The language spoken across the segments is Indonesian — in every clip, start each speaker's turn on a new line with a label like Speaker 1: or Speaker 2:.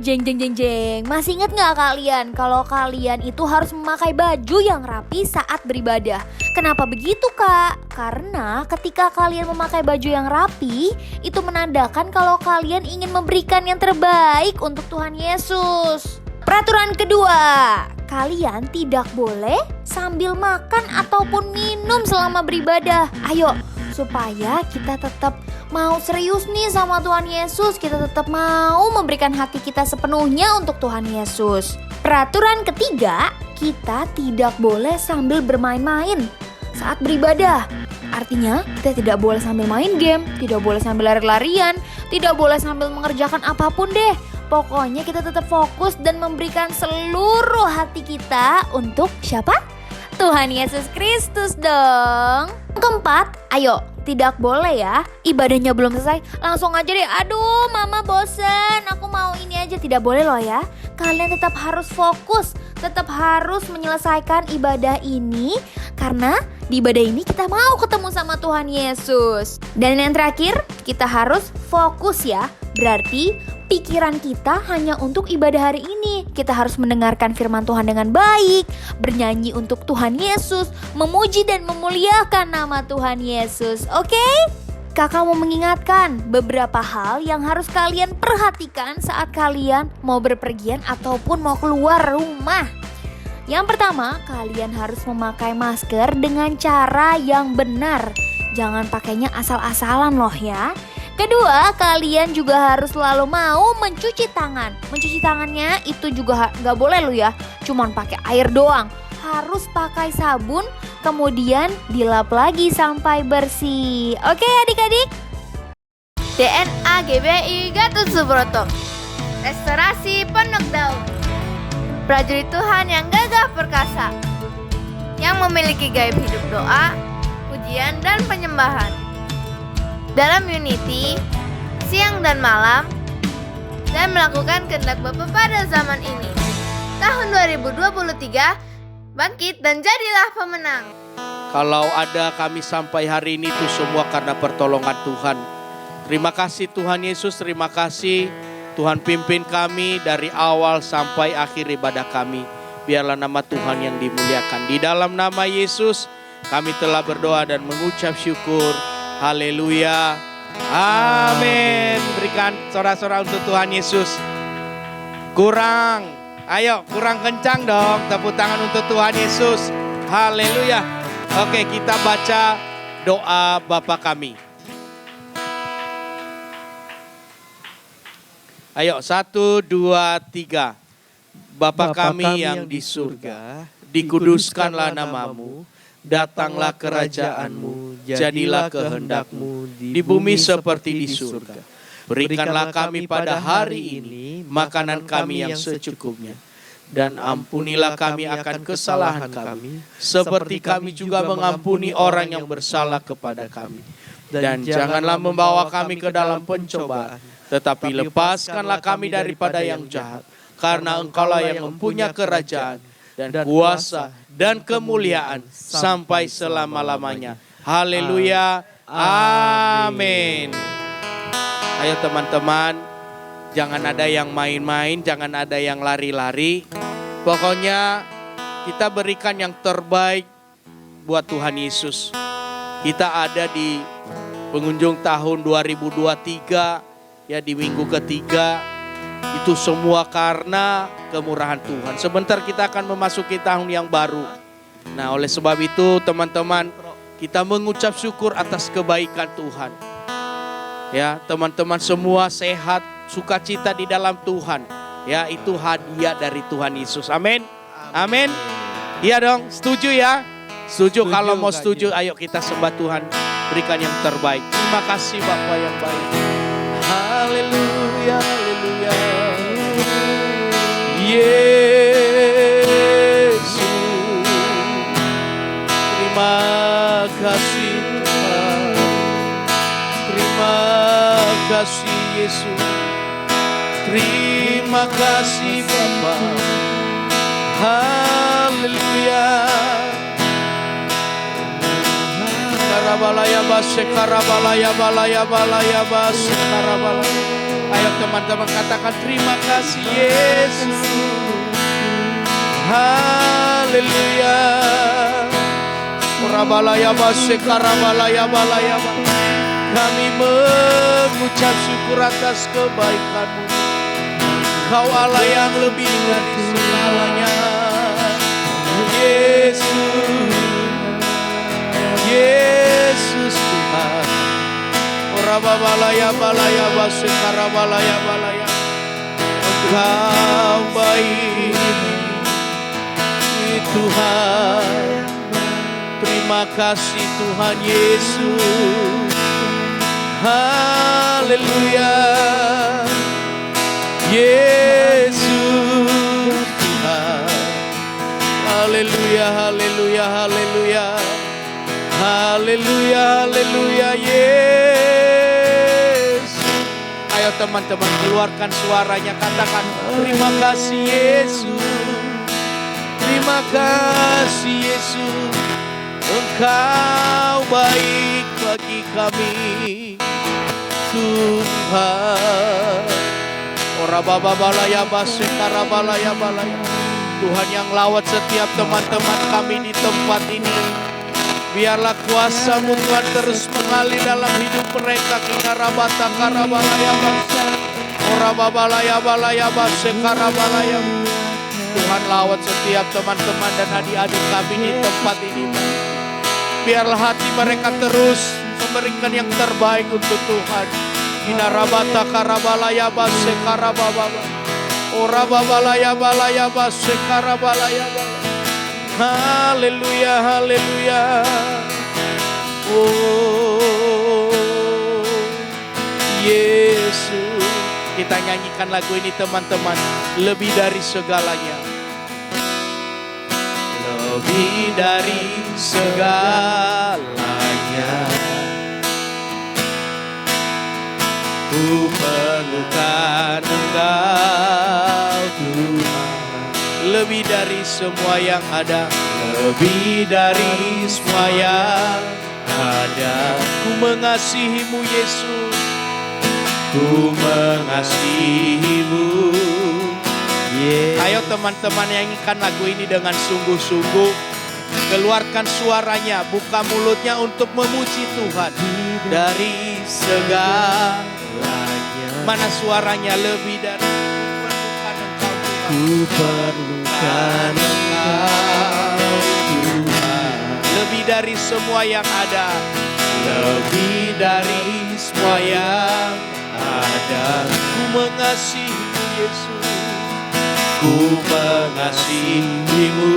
Speaker 1: Jeng jeng jeng jeng. Masih ingat gak kalian kalau kalian itu harus memakai baju yang rapi saat beribadah? Kenapa begitu kak? Karena ketika kalian memakai baju yang rapi, itu menandakan kalau kalian ingin memberikan yang terbaik untuk Tuhan Yesus. Peraturan kedua, kalian tidak boleh sambil makan ataupun minum selama beribadah. Ayo, supaya kita tetap mau serius nih sama Tuhan Yesus, kita tetap mau memberikan hati kita sepenuhnya untuk Tuhan Yesus. Peraturan ketiga, kita tidak boleh sambil bermain-main saat beribadah. Artinya, kita tidak boleh sambil main game, tidak boleh sambil lari-larian, tidak boleh sambil mengerjakan apapun deh. Pokoknya kita tetap fokus dan memberikan seluruh hati kita untuk siapa? Tuhan Yesus Kristus dong. Keempat, ayo, tidak boleh ya, ibadahnya belum selesai, langsung aja deh, aduh mama bosen, aku mau ini aja. Tidak boleh loh ya. Kalian tetap harus fokus, tetap harus menyelesaikan ibadah ini. Karena di ibadah ini kita mau ketemu sama Tuhan Yesus. Dan yang terakhir, kita harus fokus ya. Berarti pikiran kita hanya untuk ibadah hari ini. Kita harus mendengarkan firman Tuhan dengan baik, bernyanyi untuk Tuhan Yesus, memuji dan memuliakan nama Tuhan Yesus. Oke? Kakak mau mengingatkan beberapa hal yang harus kalian perhatikan saat kalian mau berpergian ataupun mau keluar rumah. Yang pertama, kalian harus memakai masker dengan cara yang benar. Jangan pakainya asal-asalan loh ya. Kedua, kalian juga harus selalu mau mencuci tangan. Mencuci tangannya itu juga gak boleh loh ya, cuman pakai air doang. Harus pakai sabun, kemudian dilap lagi sampai bersih. Oke adik-adik?
Speaker 2: DNA GBI Gatot Subroto, Restorasi Pondok Daun, prajurit Tuhan yang gagah perkasa, yang memiliki gaya hidup doa, pujian dan penyembahan. Dalam unity, siang dan malam, dan melakukan kehendak Bapa pada zaman ini. Tahun 2023, bangkit dan jadilah pemenang.
Speaker 3: Kalau ada kami sampai hari ini itu semua karena pertolongan Tuhan. Terima kasih Tuhan Yesus, terima kasih Tuhan pimpin kami dari awal sampai akhir ibadah kami. Biarlah nama Tuhan yang dimuliakan. Di dalam nama Yesus kami telah berdoa dan mengucap syukur. Haleluya. Amin. Berikan sorak-sorak untuk Tuhan Yesus. Ayo kurang kencang dong. Tepuk tangan untuk Tuhan Yesus. Haleluya. Oke, kita baca doa Bapa kami. Ayo 1, 2, 3. Bapa kami yang di surga, dikuduskanlah namamu. Datanglah kerajaanmu, jadilah kehendak-mu di bumi seperti di surga. Berikanlah kami pada hari ini makanan kami yang secukupnya. Dan ampunilah kami akan kesalahan kami, seperti kami juga mengampuni orang yang bersalah kepada kami. Dan janganlah membawa kami ke dalam pencobaan, tetapi lepaskanlah kami daripada yang jahat. Karena Engkaulah yang mempunyai kerajaan dan kuasa dan kemuliaan sampai selama-lamanya. Haleluya. Amin. Ayo teman-teman, jangan ada yang main-main, jangan ada yang lari-lari. Pokoknya kita berikan yang terbaik buat Tuhan Yesus. Kita ada di pengunjung tahun 2023, ya di minggu ketiga. Itu semua karena kemurahan Tuhan. Sebentar kita akan memasuki tahun yang baru. Nah, oleh sebab itu teman-teman, kita mengucap syukur atas kebaikan Tuhan. Ya, teman-teman semua sehat, sukacita di dalam Tuhan. Ya, itu hadiah dari Tuhan Yesus. Amin. Amin. Iya dong, setuju ya? Setuju. Kalau mau setuju, ayo kita sembah Tuhan, berikan yang terbaik. Terima kasih Bapa yang baik. Haleluya, haleluya. Yesus, terima kasih Tuhan. Terima kasih Yesus. Terima kasih Bapa. Haleluya. Karabalaya bas, karabalaya balaya balaya bas, karabalaya. Ayo teman-teman katakan terima kasih Yesus. Haleluya. Orabalaya basekarabalaya balaya. Kami mengucap syukur atas kebaikan-Mu. Kau Allah yang lebih dari segalanya. Yesus, Yesus Tuhan. Orabalaya balaya basekarabalaya balaya. Engkau baik Tuhan. Terima kasih Tuhan Yesus. Haleluya. Yesus Tuhan. Haleluya, haleluya, haleluya. Haleluya, haleluya Yesus. Ayo teman-teman keluarkan suaranya, katakan terima kasih Yesus. Terima kasih Yesus. Engkau baik bagi kami Tuhan. Orababalaya basekarabalaya balaya. Tuhan yang lawat setiap teman-teman kami di tempat ini. Biarlah kuasa-Mu Tuhan terus mengalir dalam hidup mereka. Kinarabata karabalaya basa. Orababalaya balaya basekarabalaya. Tuhan lawat setiap teman-teman dan adik-adik kami di tempat ini. Biarlah hati mereka terus memberikan yang terbaik untuk Tuhan. Inarabata karabalaya base karabababa. Orababalaya balaya base karabalaya. Haleluya, haleluya. Oh Yesus. Kita nyanyikan lagu ini teman-teman. Lebih dari segalanya. Lebih dari segalanya. Ku perlukan Engkau Tuhan. Lebih dari semua yang ada. Lebih dari semua yang ada. Ku mengasihi-Mu Yesus. Ku mengasihi-Mu. Ayo teman-teman nyanyikan lagu ini dengan sungguh-sungguh. Keluarkan suaranya, buka mulutnya untuk memuji Tuhan. Dari segalanya. Mana suaranya? Lebih dari ku perlukan Engkau Tuhan. Lebih dari semua yang ada. Lebih dari semua yang ada. Ku mengasihi-Mu Yesus. Ku mengasihi-Mu.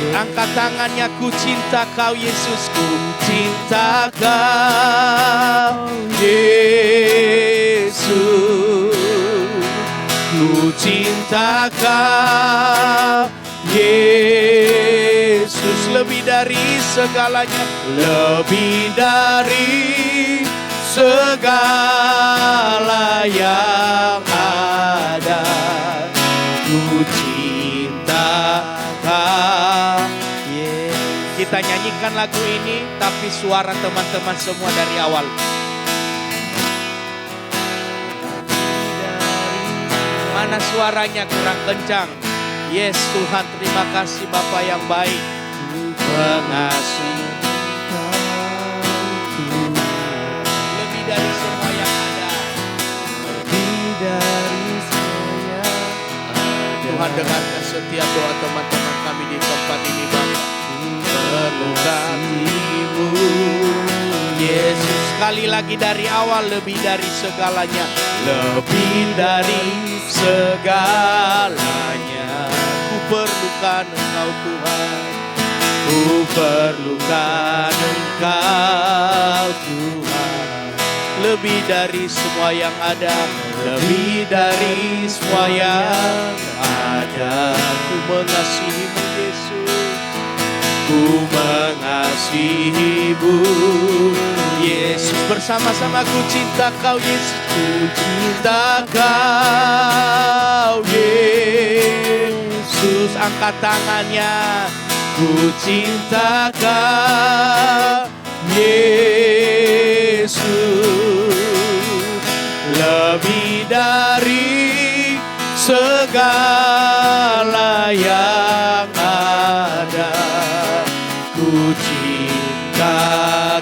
Speaker 3: Angkat tangannya, ku cinta Kau Yesus. Ku cinta Kau Yesus. Ku cinta Kau Yesus. Lebih dari segalanya. Lebih dari segala yang ada. Ku cinta Kau. Kita nyanyikan lagu ini, tapi suara teman-teman semua dari awal. Mana suaranya kurang kencang? Yes Tuhan, terima kasih Bapa yang baik. Pengasih. Lebih dari semua yang ada. Lebih dari semua yang ada. Tuhan dengarkan setiap doa teman-teman kami di tempat ini Bapa. Perlukanimu Yesus. Sekali lagi dari awal. Lebih dari segalanya. Lebih dari segalanya. Ku perlukan Engkau Tuhan. Ku perlukan Engkau Tuhan. Lebih dari semua yang ada. Lebih dari semua yang ada. Ku mengasihi-Mu Yesus. Ku mengasihi-Mu Yesus. Bersama-sama ku cinta Kau Yesus. Ku cinta Kau Yesus. Angkat tangannya. Ku cinta Kau Yesus. dari segala yang ada. Ku cinta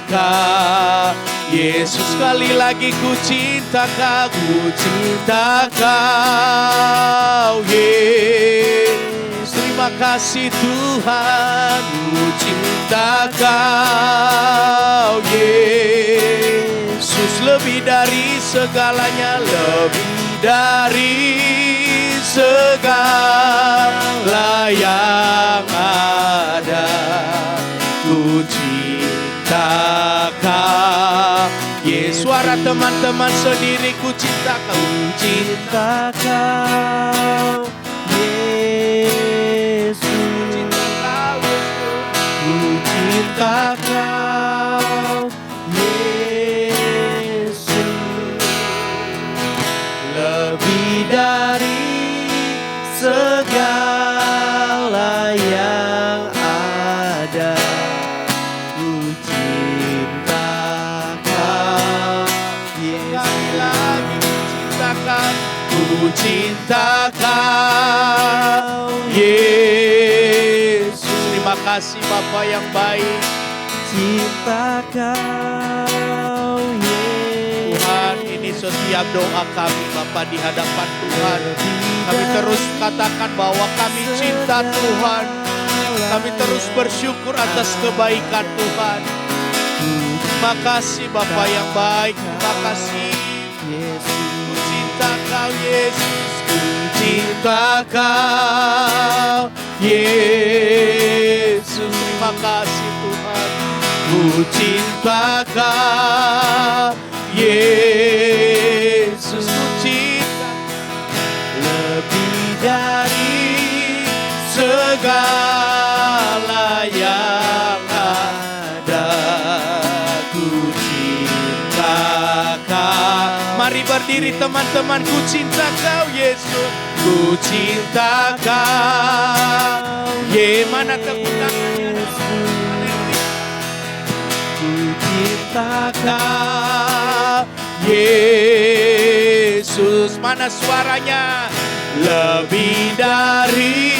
Speaker 3: Kau Yesus, sekali lagi ku cinta Kau, ku cinta Kau Yesus. Terima kasih Tuhan, ku cinta Kau Yesus. Lebih dari segalanya, lebih dari segala yang ada. Ku cinta Kau Yesus. Suara teman-teman sendiri, ku cinta Kau, ku cinta Kau Yesus. Ku cinta Kau Yesus. Lebih dari segala yang ada. Ku cinta Kau Yesus. Sekali lagi ku cinta Kau, ku cinta Kau Yesus. Terima kasih Bapa yang baik, cinta Kau Yesus. Tuhan, ini setiap doa kami Bapa di hadapan Tuhan. Kami terus katakan bahwa kami cinta Tuhan. Kami terus bersyukur atas kebaikan Tuhan. Terima kasih Bapa yang baik. Terima kasih Yesus. Ku cinta Kau Yesus. Ku cinta Kau Yesus. Terima kasih Tuhan. Ku cinta Kau Yesus. Ku cinta lebih dari segala yang ada. Ku cinta Kau. Mari berdiri teman-teman, ku cinta Kau Yesus. Ku cinta Kau. Mana tepuk tangannya? Ku cinta Kau Yesus. Mana suaranya? Lebih dari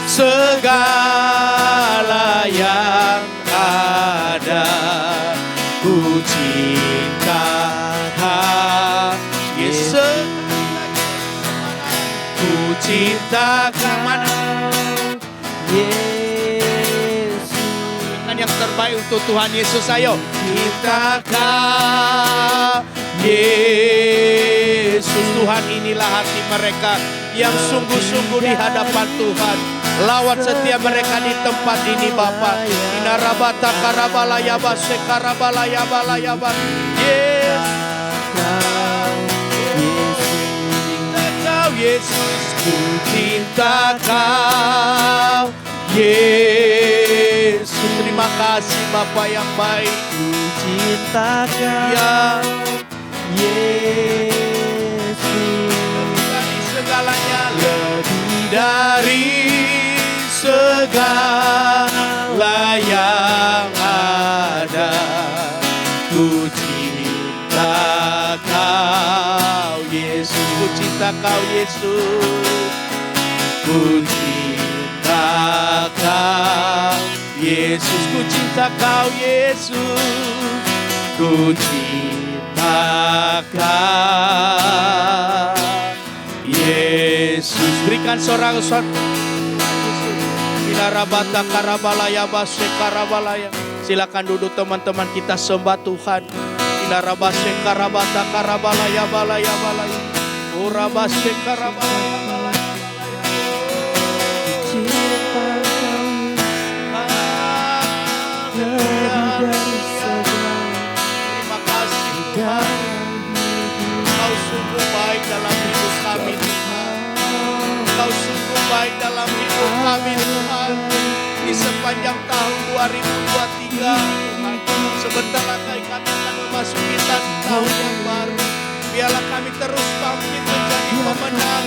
Speaker 3: segala yang ada. Ku cinta Kau Yesus. Ku cinta Kau. Mana Yesus. Yang terbaik untuk Tuhan Yesus, ayo. Cinta Kau Yesus. Tuhan, inilah hati mereka yang sungguh-sungguh di hadapan Tuhan. Lawat setiap mereka di tempat ini Bapa. Inarabata karabalaya base karabalaya balaya bas. Yesus. Cinta Kau Yesus. Ku cinta Kau Yesus. Terima kasih Bapa yang baik. Ku cinta Kau Yesus. Lebih dari segalanya, lebih dari segala yang ada. Ku cinta Kau Yesus. Ku cinta Kau Yesus. Ku cinta Kau Yesus. Ku cinta Kau Yesus. Ku cinta Kau Yesus. Berikan sorak-sorak. Inarabata karabalaya base karabalaya. Silakan duduk teman-teman, kita sembah Tuhan. Inarabase karabata karabalaya balaya balaya. Urabase karabalaya balaya. Terima kasih Tuhan. Kau sungguh baik dalam hidup kami Tuhan. Kau sungguh baik dalam hidup kami Tuhan. Di sepanjang tahun 2023 Tuhan. Sebentar lagi kami akan memasuki tahun yang baru. Biarlah kami terus bangkit menjadi pemenang.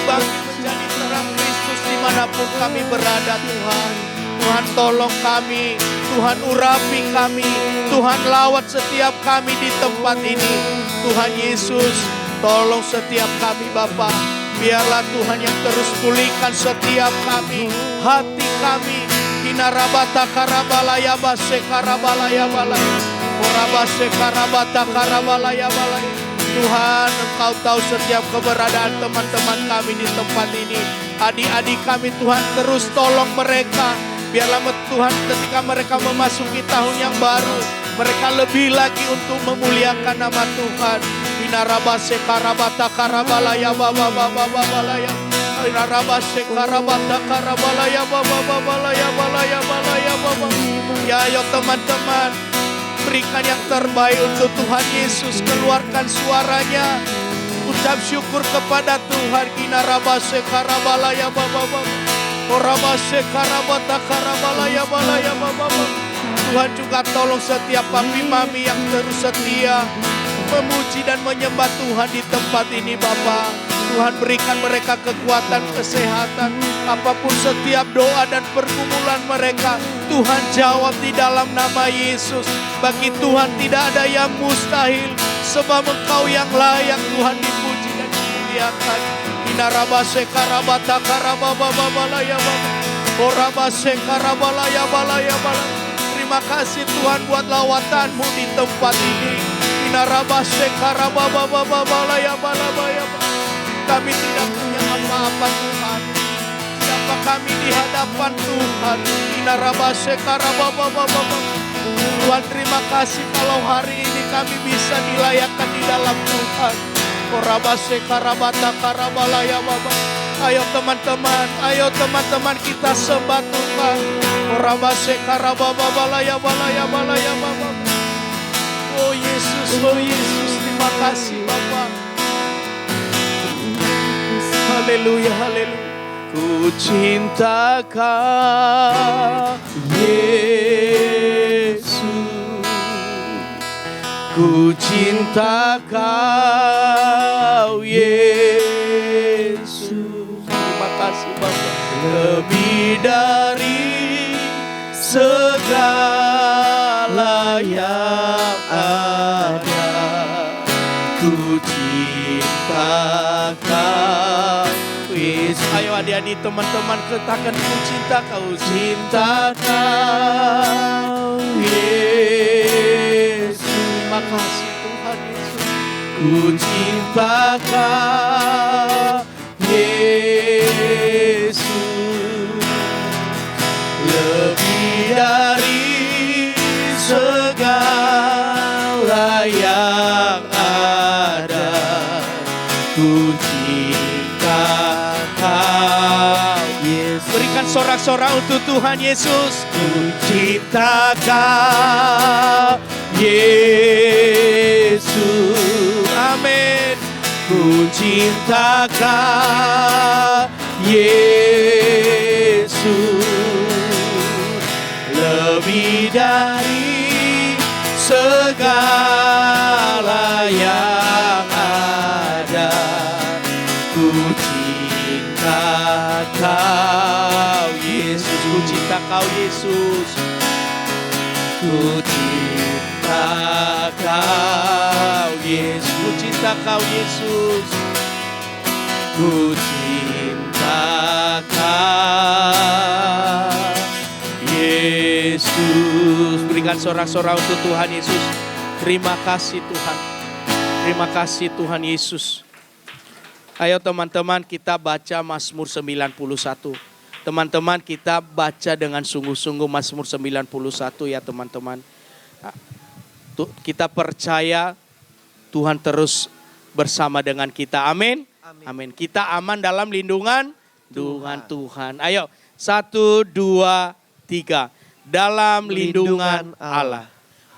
Speaker 3: Bangkit menjadi terang Kristus dimanapun kami berada Tuhan. Tuhan tolong kami, Tuhan urapi kami, Tuhan lawat setiap kami di tempat ini. Tuhan Yesus, Tolong setiap kami Bapa. Biarlah Tuhan yang terus pulihkan setiap kami, hati kami. Kinarabata karabalaya base karabalaya balaya. Orabase karabata karabalaya balaya. Tuhan, Engkau tahu setiap keberadaan teman-teman kami di tempat ini. Adik-adik kami Tuhan, terus tolong mereka. Biarlah Tuhan ketika mereka memasuki tahun yang baru, mereka lebih lagi untuk memuliakan nama Tuhan. Inarabase karabata karabalaya baba baba balaya. Inarabase karabata karabalaya baba balaya balaya balaya baba. Ya ayo teman-teman, berikan yang terbaik untuk Tuhan Yesus. Keluarkan suaranya, ucap syukur kepada Tuhan. Inarabase karabalaya baba baba. Orabase karabata karabalaya balaya baba baba. Tuhan juga tolong setiap papi mami yang terus setia memuji dan menyembah Tuhan di tempat ini Bapa. Tuhan berikan mereka kekuatan, kesehatan. Apapun setiap doa dan pergumulan mereka, Tuhan jawab di dalam nama Yesus. Bagi Tuhan tidak ada yang mustahil, sebab Engkau yang layak Tuhan dipuji dan dimuliakan. Inarabase karabata karababalaya baba. Orabase karabalaya balaya balaya. Terima kasih Tuhan buat lawatan-Mu di tempat ini. Inarabase karababalaya balaya. Kami tidak punya apa-apa Tuhan. Siapa kami di hadapan Tuhan? Inarabase karababalaya. Tuhan terima kasih kalau hari ini kami bisa dilayakkan di dalam Tuhan. Orabase karabata karabalaya baba. Ayo teman-teman kita sembah Tuhan. Orabase karababalaya balaya balaya baba. Oh Yesus, terima kasih Bapa. Haleluya, haleluya. Ku cinta Kau Yesus, ku cinta Kau Yesus. Terima kasih Bapa. Lebih dari segala yang ada, ku cinta Kau Yesus. Ayo adik-adik teman-teman, katakan ku cinta Kau. Cinta Kau Yesus. Terima kasih Tuhan Yesus. Ku cinta Kau Yesus. Lebih dari segala yang ada, ku cinta Kau Yesus. Berikan sorak-sorak untuk Tuhan Yesus. Ku cinta Kau Yesus. Amin. Ku cinta Kau Yesus. Lebih dari segala yang ada, ku cinta Kau Yesus. Ku cinta Kau Yesus. Ku cinta Kau Yesus. Ku cinta Kau Yesus. Ku cinta Kau Yesus. Berikan sorak-sorak untuk Tuhan Yesus. Terima kasih Tuhan. Terima kasih Tuhan Yesus. Ayo teman-teman kita baca Mazmur 91. Teman-teman kita baca dengan sungguh-sungguh Mazmur 91 ya teman-teman. Kita percaya Tuhan terus bersama dengan kita. Amin. Amin. Kita aman dalam lindungan Tuhan. Ayo 1, 2, 3. Dalam lindungan Allah.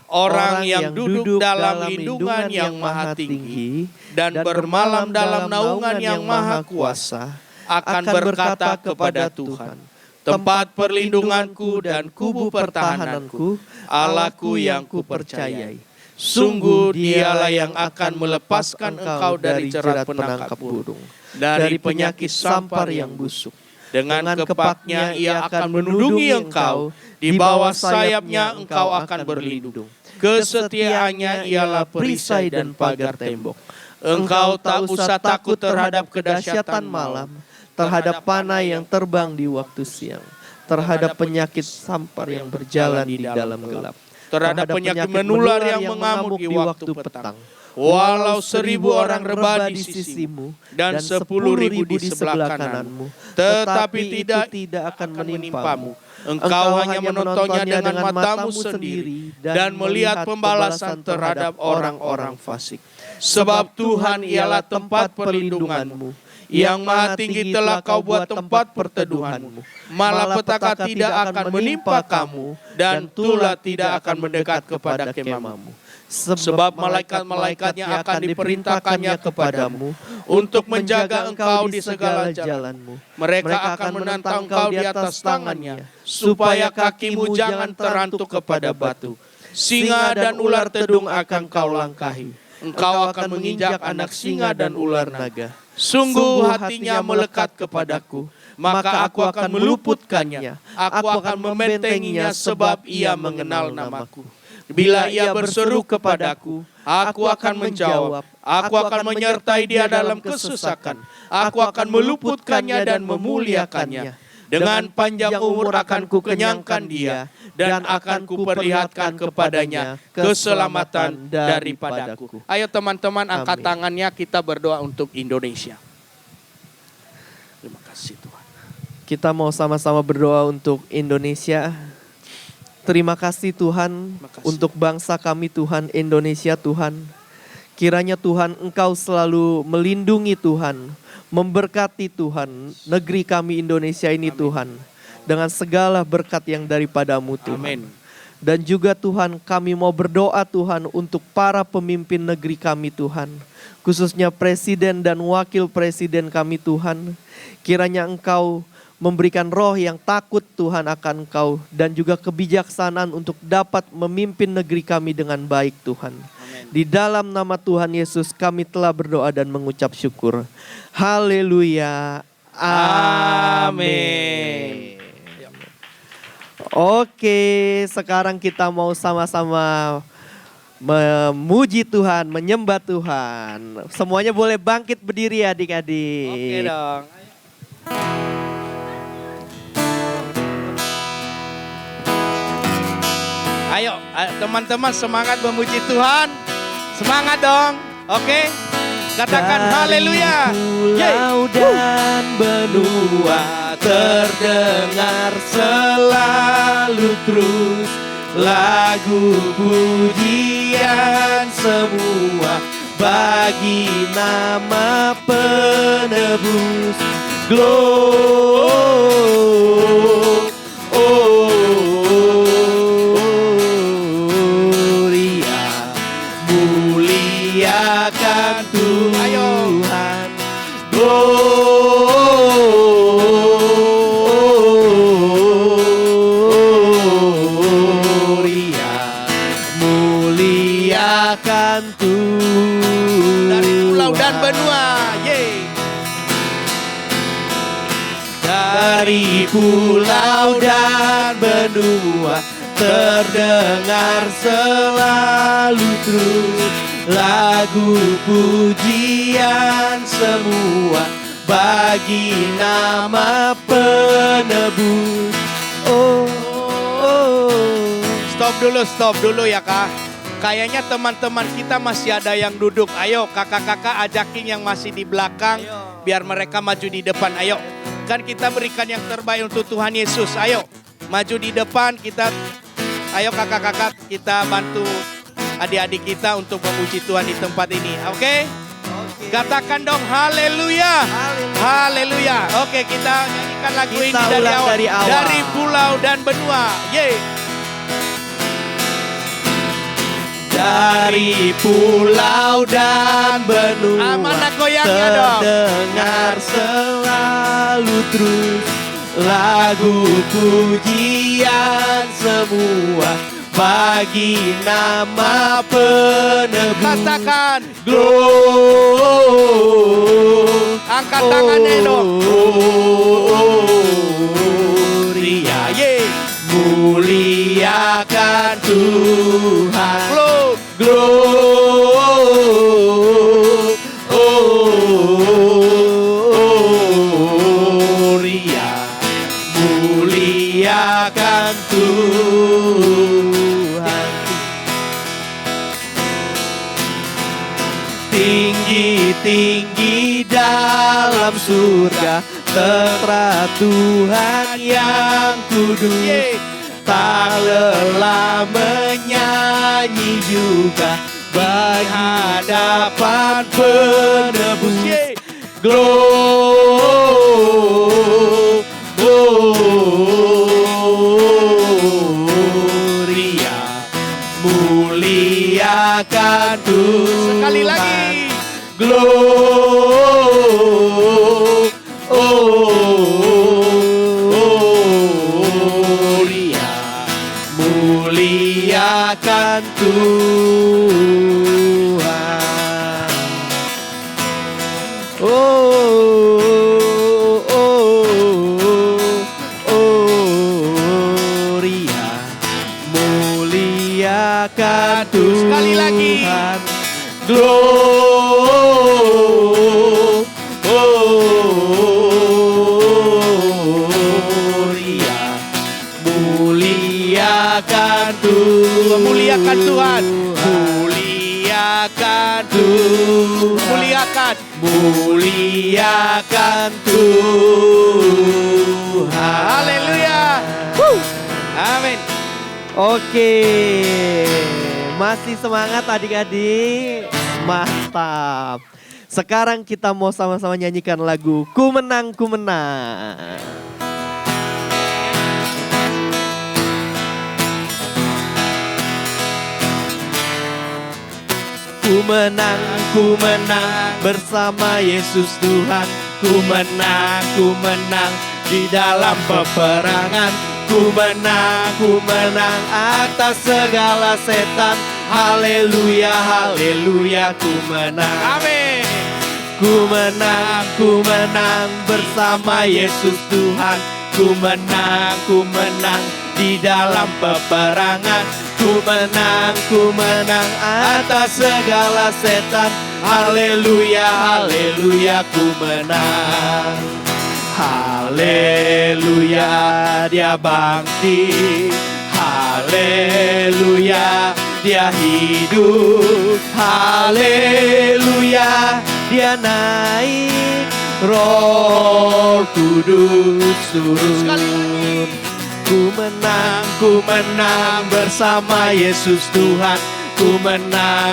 Speaker 3: Orang yang duduk dalam lindungan yang maha tinggi dan bermalam dalam naungan yang maha kuasa akan berkata kepada Tuhan, tempat perlindunganku dan kubu pertahananku, Allahku yang kupercayai. Sungguh dialah yang akan melepaskan engkau dari jerat penangkap burung, dari penyakit sampar yang busuk. Dengan kepaknya ia akan menudungi engkau, di bawah sayapnya engkau akan berlindung. Kesetiaannya ialah perisai dan pagar tembok. Engkau tak usah takut terhadap kedahsyatan malam, terhadap panah yang terbang di waktu siang, terhadap penyakit sampar yang berjalan di dalam gelap, terhadap penyakit menular yang mengamuk di waktu petang. Walau 1.000 orang rebah di sisimu dan 10.000 di sebelah kananmu, tetapi tidak akan menimpamu. Engkau hanya menontonnya dengan matamu sendiri dan melihat pembalasan terhadap orang-orang fasik. Sebab Tuhan ialah tempat perlindunganmu. Yang Maha Tinggi telah kau buat tempat perteduhanmu. Malapetaka tidak akan menimpa kamu dan tulah tidak akan mendekat kepada kemahmu. Sebab malaikat-malaikatnya akan diperintahkannya kepadamu untuk menjaga engkau di segala jalanmu. Mereka akan menantang engkau di atas tangannya, supaya kakimu jangan terantuk kepada batu. Singa dan ular tedung akan kau langkahi. Engkau akan menginjak anak singa dan ular naga. Sungguh hatinya melekat kepadaku, maka aku akan meluputkannya. Aku akan membentenginya sebab ia mengenal namaku. Bila ia berseru kepadaku, aku akan menjawab. Aku akan menyertai dia dalam kesesakan. Aku akan meluputkannya dan memuliakannya. Dengan panjang umur akan kukenyangkan dia, dan akan kuperlihatkan kepadanya keselamatan daripadaku. Ayo teman-teman, angkat tangannya, kita berdoa untuk Indonesia. Terima kasih Tuhan.
Speaker 4: Kita mau sama-sama berdoa untuk Indonesia. Terima kasih Tuhan untuk bangsa kami Tuhan, Indonesia Tuhan. Kiranya Tuhan Engkau selalu melindungi Tuhan, memberkati Tuhan negeri kami Indonesia ini. Amin. Tuhan, dengan segala berkat yang daripadamu Tuhan.
Speaker 3: Amin.
Speaker 4: Dan juga Tuhan, kami mau berdoa Tuhan untuk para pemimpin negeri kami Tuhan, khususnya presiden dan wakil presiden kami Tuhan. Kiranya Engkau memberikan roh yang takut Tuhan akan Engkau, dan juga kebijaksanaan untuk dapat memimpin negeri kami dengan baik Tuhan. Di dalam nama Tuhan Yesus kami telah berdoa dan mengucap syukur. Haleluya. Amin. Oke, sekarang kita mau sama-sama memuji Tuhan, menyembah Tuhan. Semuanya boleh bangkit berdiri adik-adik.
Speaker 3: Oke dong. Ayo teman-teman, semangat memuji Tuhan. Semangat dong, oke? Katakan haleluya.
Speaker 4: Pulau dan benua terdengar selalu terus lagu pujian semua bagi nama penebus. Muliakan Tuhan, gloria, muliakan Tuhan.
Speaker 3: Dari pulau dan benua, yeay.
Speaker 4: Dari pulau dan benua terdengar selalu terus lagu pujian semua bagi nama penebus.
Speaker 3: Stop dulu ya Kak. Kayaknya teman-teman kita masih ada yang duduk. Ayo kakak-kakak ajakin yang masih di belakang. Biar mereka maju di depan. Ayo. Kan kita berikan yang terbaik untuk Tuhan Yesus. Ayo. Maju di depan kita. Ayo kakak-kakak kita bantu adik-adik kita untuk memuji Tuhan di tempat ini. Oke? Katakan dong haleluya. Haleluya. Oke, kita nyanyikan lagu ini dari awal. Dari pulau dan benua. Yeay.
Speaker 4: Dari pulau dan benua
Speaker 3: Mana goyangnya dong.
Speaker 4: terdengar selalu terus lagu pujian semua bagi nama penebus.
Speaker 3: Katakan angkat tangannya dong.
Speaker 4: Gloria,
Speaker 3: Yeay.
Speaker 4: muliakan Tuhan. Tuhan. Tinggi-tinggi dalam surga, tertera Tuhan yang kudus. Tak lelah menyanyi juga bagi hadapan penebus. Gloria, muliakan Tuhan.
Speaker 3: Sekali lagi.
Speaker 4: Gloria, muliakan Tuhan. Gloria, muliakan Tuhan.
Speaker 3: Sekali lagi.
Speaker 4: Gloria, muliakan Tuhan.
Speaker 3: Memuliakan Tuhan. Muliakan Tuhan. Muliakan.
Speaker 4: Muliakan Tuhan.
Speaker 3: Haleluya. Amin.
Speaker 4: Oke, masih semangat adik-adik? Mantap. Sekarang kita mau sama-sama nyanyikan lagu Ku Menang, Ku Menang. Ku menang bersama Yesus Tuhan. Ku menang di dalam peperangan. Ku menang atas segala setan. Haleluya, haleluya, ku menang.
Speaker 3: Amin.
Speaker 4: Ku menang bersama Yesus Tuhan. Ku menang di dalam peperangan. Ku menang atas segala setan. Haleluya, haleluya, ku menang. Haleluya, dia bangkit. Haleluya, dia hidup. Haleluya, dia naik. Roh Kudus turun. Ku menang bersama Yesus Tuhan. Ku menang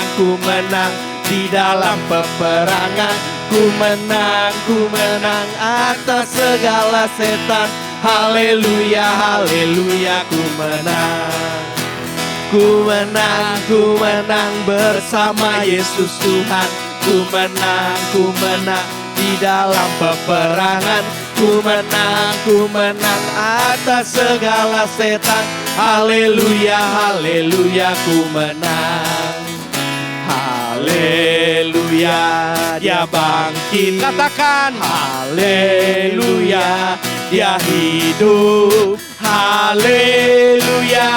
Speaker 4: di dalam peperangan. Ku menang atas segala setan. Haleluya, haleluya, ku menang. Ku menang bersama Yesus Tuhan. Ku menang di dalam peperangan. Ku menang atas segala setan. Haleluya, haleluya, ku menang. Haleluya, dia bangkit.
Speaker 3: Katakan.
Speaker 4: Haleluya, dia hidup. Haleluya,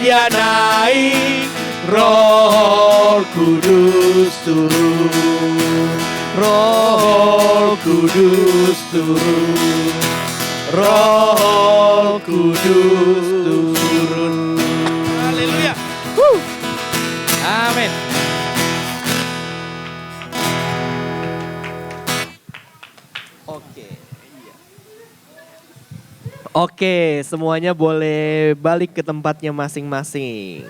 Speaker 4: dia naik. Roh Kudus turun. Roh Kudus turun. Roh Kudus turun.
Speaker 3: Haleluya. Amin.
Speaker 4: Oke, semuanya boleh balik ke tempatnya masing-masing.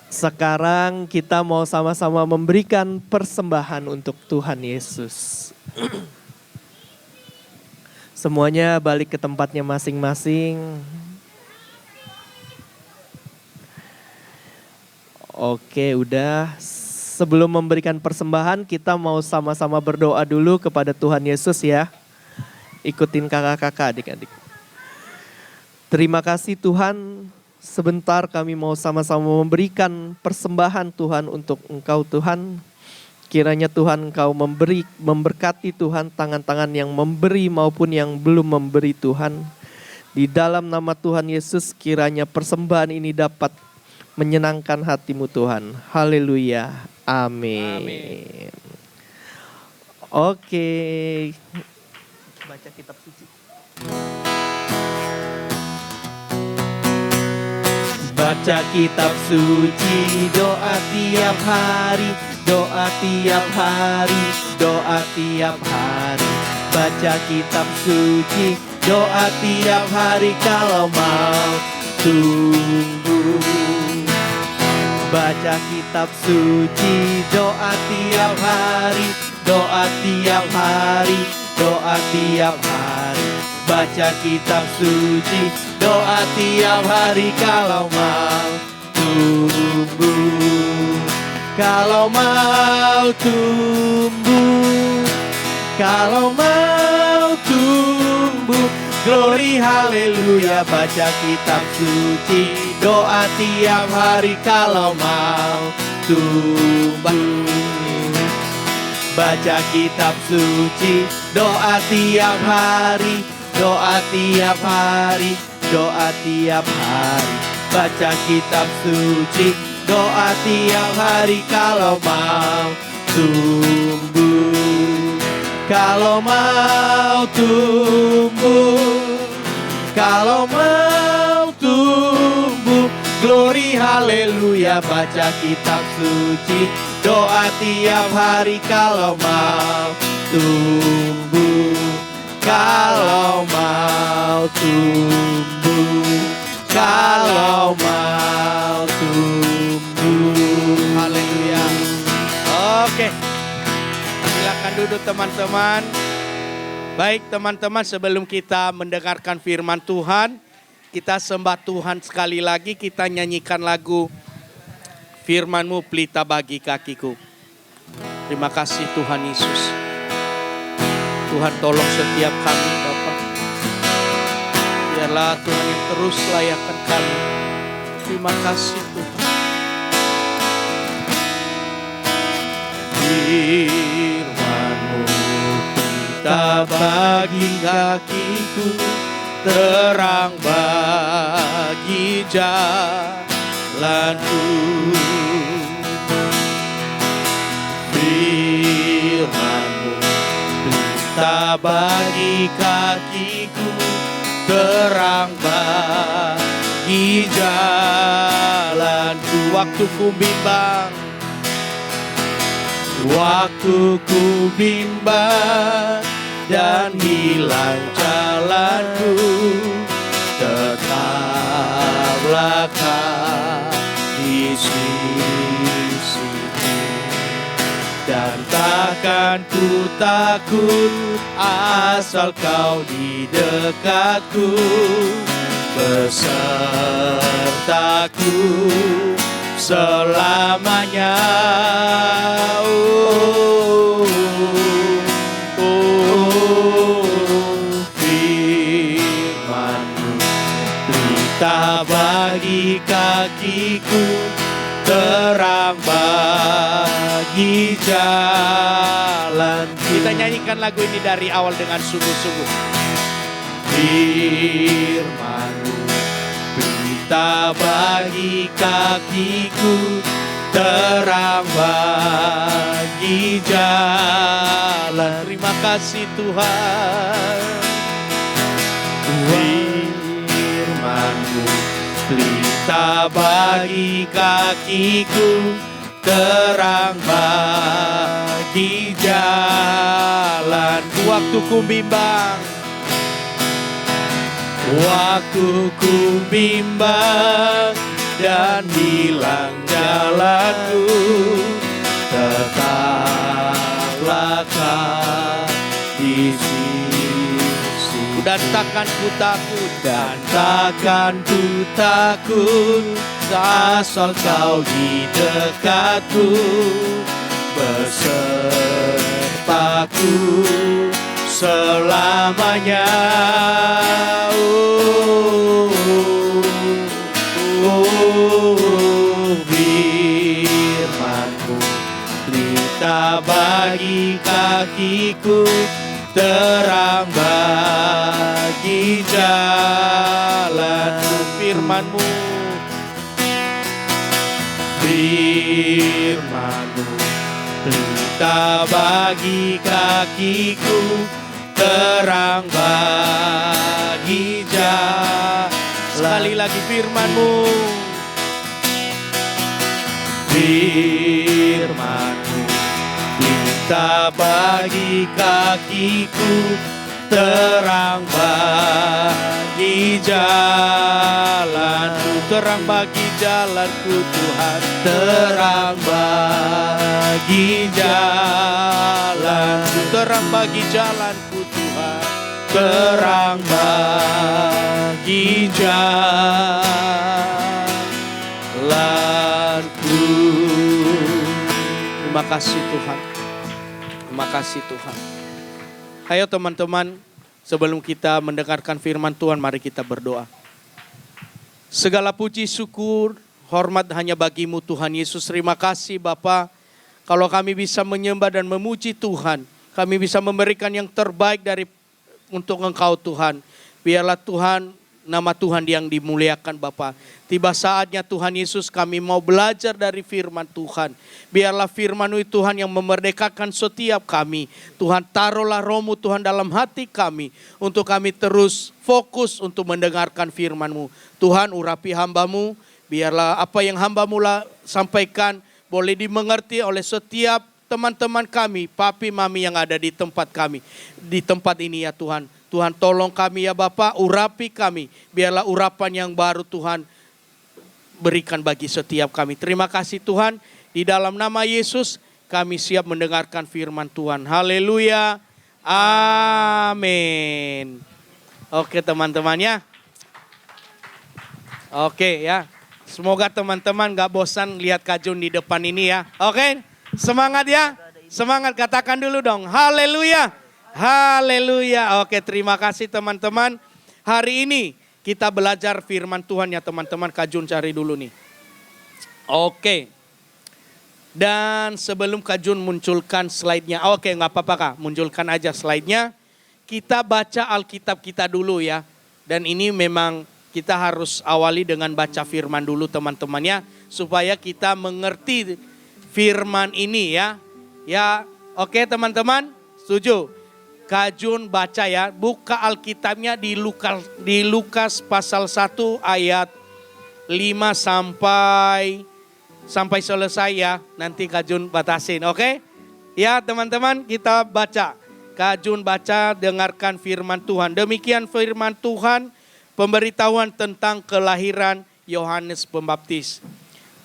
Speaker 4: Sekarang kita mau sama-sama memberikan persembahan untuk Tuhan Yesus. Semuanya balik ke tempatnya masing-masing. Oke, udah. Sebelum memberikan persembahan, kita mau sama-sama berdoa dulu kepada Tuhan Yesus ya. Ikutin kakak-kakak, adik-adik. Terima kasih Tuhan, sebentar kami mau sama-sama memberikan persembahan Tuhan untuk Engkau Tuhan. Kiranya Tuhan Engkau memberkati Tuhan tangan-tangan yang memberi maupun yang belum memberi Tuhan. Di dalam nama Tuhan Yesus kiranya persembahan ini dapat menyenangkan hatimu Tuhan. Haleluya. Amin. Oke. Baca kitab suci. Baca kitab suci, doa tiap hari, doa tiap hari, doa tiap hari. Baca kitab suci, doa tiap hari kalau mau tumbuh. Baca kitab suci, doa tiap hari, doa tiap hari, doa tiap hari. Baca kitab suci, doa tiap hari kalau mau tumbuh. Kalau mau tumbuh, kalau mau tumbuh. Glory haleluya, baca kitab suci, doa tiap hari kalau mau tumbuh. Baca kitab suci, doa tiap hari, doa tiap hari, doa tiap hari. Baca kitab suci, doa tiap hari kalau mau tumbuh. Kalau mau tumbuh, kalau mau tumbuh. Glory haleluya, baca kitab suci, doa tiap hari kalau mau tumbuh. Kalau mau tumbuh, kalau mau tumbuh.
Speaker 3: Haleluya. Oke. Silakan duduk teman-teman. Baik teman-teman, sebelum kita mendengarkan firman Tuhan, kita sembah Tuhan sekali lagi. Kita nyanyikan lagu Firman-Mu pelita bagi kakiku. Terima kasih Tuhan Yesus. Tuhan tolong setiap kami Bapa. Biarlah Tuhan yang terus layakan kami. Terima kasih Tuhan. Firman-Mu pelita bagi kakiku, terang bagi jalanku. Firman-Mu pelita bagi kakiku, terang bagi jalanku. Waktu ku bimbang, waktu ku bimbang dan hilang jalanku, tetaplah Kau di sisiku. Dan takkan ku takut asal Kau di dekatku, besertaku selamanya. Firman-Mu pelita bagi kakiku, terang bagi jalan. Kita nyanyikan lagu ini dari awal dengan sungguh-sungguh. Firman-Mu pelita bagi kakiku, terang bagi jalan. Terima kasih Tuhan. Firman-Mu pelita bagi kakiku, terang bagi jalan. Waktu ku bimbang, waktu ku bimbang dan hilang jalanku, tetaplah Kau di sisiku. Dan takkan ku takut, dan takkan ku takut asal Kau di dekatku, besertaku selamanya. Firman-Mu pelita bagi kakiku, terang bagi jalan. Firman-Mu, Firman-Mu pelita bagi kakiku, terang bagi jalan. Sekali lagi firman-Mu, firman-Mu. Berita bagi kakiku, terang bagi jalanku, terang bagi jalanku Tuhan, terang bagi jalanku, terang bagi jalanku Tuhan, terang bagi jalanku. Terima kasih Tuhan, terima kasih Tuhan. Ayo teman-teman, sebelum kita mendengarkan firman Tuhan, mari kita berdoa. Segala puji, syukur, hormat hanya bagi-Mu Tuhan Yesus. Terima kasih Bapa, kalau kami bisa menyembah dan memuji Tuhan, kami bisa memberikan yang terbaik untuk Engkau Tuhan. Biarlah Tuhan, nama Tuhan yang dimuliakan Bapa. Tiba saatnya Tuhan Yesus, kami mau belajar dari firman Tuhan. Biarlah firman-Mu Tuhan yang memerdekakan setiap kami. Tuhan, taruhlah Roh-Mu Tuhan dalam hati kami, untuk kami terus fokus untuk mendengarkan firman-Mu. Tuhan, urapi hamba-Mu, biarlah apa yang hamba-Mu sampaikan boleh dimengerti oleh setiap teman-teman kami, papi mami yang ada di tempat kami, di tempat ini ya Tuhan. Tuhan, tolong kami ya Bapa, urapi kami. Biarlah urapan yang baru Tuhan berikan bagi setiap kami. Terima kasih Tuhan, di dalam nama Yesus kami siap mendengarkan firman Tuhan. Haleluya, amin. Oke teman-temannya. Oke ya, semoga teman-teman gak bosan lihat Kak Jun di depan ini ya. Oke, semangat ya, semangat, katakan dulu dong, haleluya. Haleluya. Oke, terima kasih teman-teman. Hari ini kita belajar firman Tuhan ya teman-teman. Kak Jun cari dulu nih. Oke. Dan sebelum Kak Jun munculkan slide-nya. Oke, gak apa-apa Kak, munculkan aja slide-nya. Kita baca Alkitab kita dulu ya. Dan ini memang kita harus awali dengan baca firman dulu teman-temannya. Supaya kita mengerti firman ini ya. Ya, oke teman-teman, setuju? Kak Jun baca ya, buka Alkitabnya di Lukas pasal 1 ayat 5 sampai selesai ya. Nanti Kak Jun batasin, oke? Ya teman-teman, kita baca. Kak Jun baca, dengarkan firman Tuhan. Demikian firman Tuhan, pemberitahuan tentang kelahiran Yohanes Pembaptis.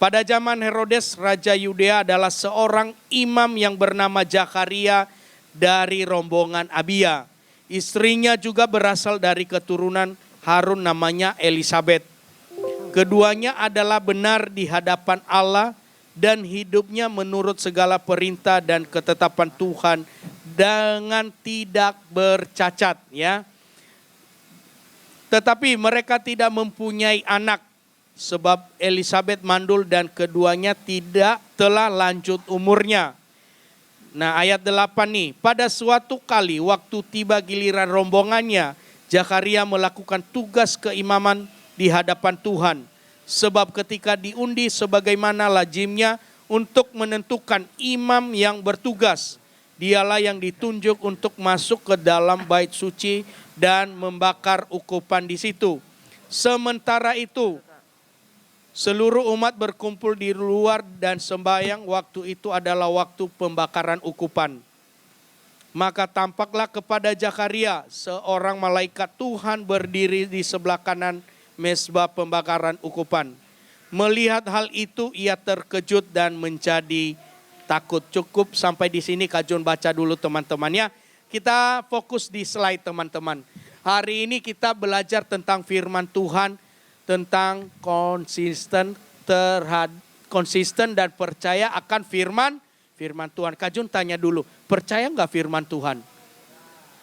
Speaker 3: Pada zaman Herodes, Raja Yudea adalah seorang imam yang bernama Zakaria dari rombongan Abia. Istrinya juga berasal dari keturunan Harun, namanya Elisabet. Keduanya adalah benar di hadapan Allah dan hidupnya menurut segala perintah dan ketetapan Tuhan dengan tidak bercacat ya. Tetapi mereka tidak mempunyai anak sebab Elisabet mandul dan keduanya tidak telah lanjut umurnya. Nah ayat 8 nih, pada suatu kali waktu tiba giliran rombongannya, Zakaria melakukan tugas keimaman di hadapan Tuhan. Sebab ketika diundi sebagaimana lazimnya untuk menentukan imam yang bertugas, dialah yang ditunjuk untuk masuk ke dalam bait suci dan membakar ukupan di situ. Sementara itu, seluruh umat berkumpul di luar dan sembahyang. Waktu itu adalah waktu pembakaran ukupan. Maka tampaklah kepada Zakaria seorang malaikat Tuhan berdiri di sebelah kanan mezbah pembakaran ukupan. Melihat hal itu ia terkejut dan menjadi takut. Cukup sampai di sini Kak Jun baca dulu teman-temannya. Kita fokus di slide teman-teman. Hari ini kita belajar tentang firman Tuhan, tentang konsisten dan percaya akan firman Tuhan. Kak Jun tanya dulu, percaya nggak firman Tuhan?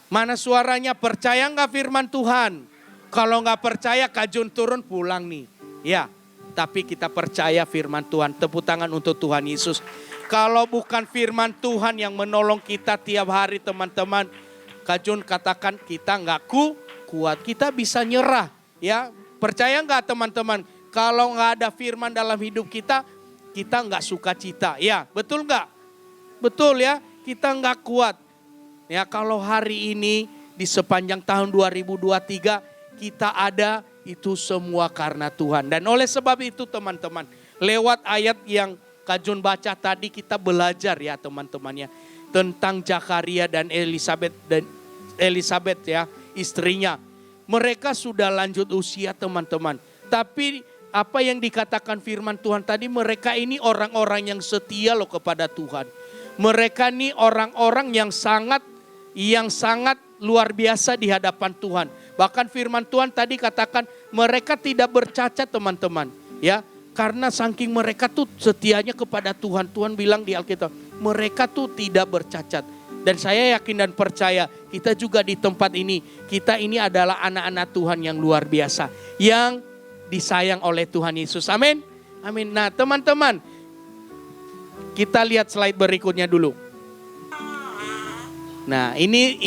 Speaker 3: Mana suaranya, percaya nggak firman Tuhan? Kalau nggak percaya Kak Jun turun pulang nih. Ya, tapi kita percaya firman Tuhan. Tepuk tangan untuk Tuhan Yesus. Kalau bukan firman Tuhan yang menolong kita tiap hari teman-teman, Kak Jun katakan kita nggak kuat, kita bisa nyerah ya. Percaya nggak teman-teman? Kalau nggak ada firman dalam hidup kita, kita nggak sukacita. Ya, betul nggak? Betul ya, kita nggak kuat. Ya, kalau hari ini di sepanjang tahun 2023 kita ada, itu semua karena Tuhan. Dan oleh sebab itu teman-teman, lewat ayat yang Kajun baca tadi kita belajar ya teman-temannya tentang Zakaria dan Elisabeth ya, istrinya. Mereka sudah lanjut usia teman-teman. Tapi apa yang dikatakan firman Tuhan tadi, mereka ini orang-orang yang setia loh kepada Tuhan. Mereka ini orang-orang yang sangat luar biasa di hadapan Tuhan. Bahkan firman Tuhan tadi katakan mereka tidak bercacat teman-teman. Ya, karena saking mereka tuh setianya kepada Tuhan. Tuhan bilang di Alkitab, mereka tuh tidak bercacat. Dan saya yakin dan percaya kita juga di tempat ini, kita ini adalah anak-anak Tuhan yang luar biasa. Yang disayang oleh Tuhan Yesus. Amin. Amin. Nah teman-teman, kita lihat slide berikutnya dulu. Nah ini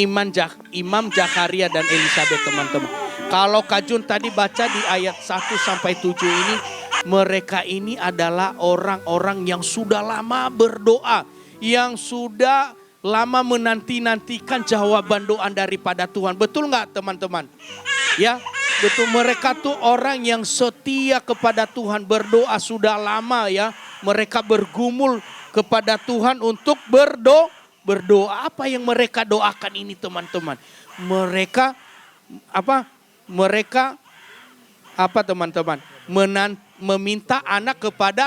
Speaker 3: Imam Zakaria dan Elisabeth teman-teman. Kalau Kajun tadi baca di ayat 1-7 ini, mereka ini adalah orang-orang yang sudah lama berdoa. Yang sudah lama menanti-nantikan jawaban doa daripada Tuhan. Betul nggak teman-teman? Ya, betul, mereka tuh orang yang setia kepada Tuhan, berdoa sudah lama ya. Mereka bergumul kepada Tuhan untuk berdoa. Apa yang mereka doakan ini teman-teman? Mereka teman-teman? Meminta anak kepada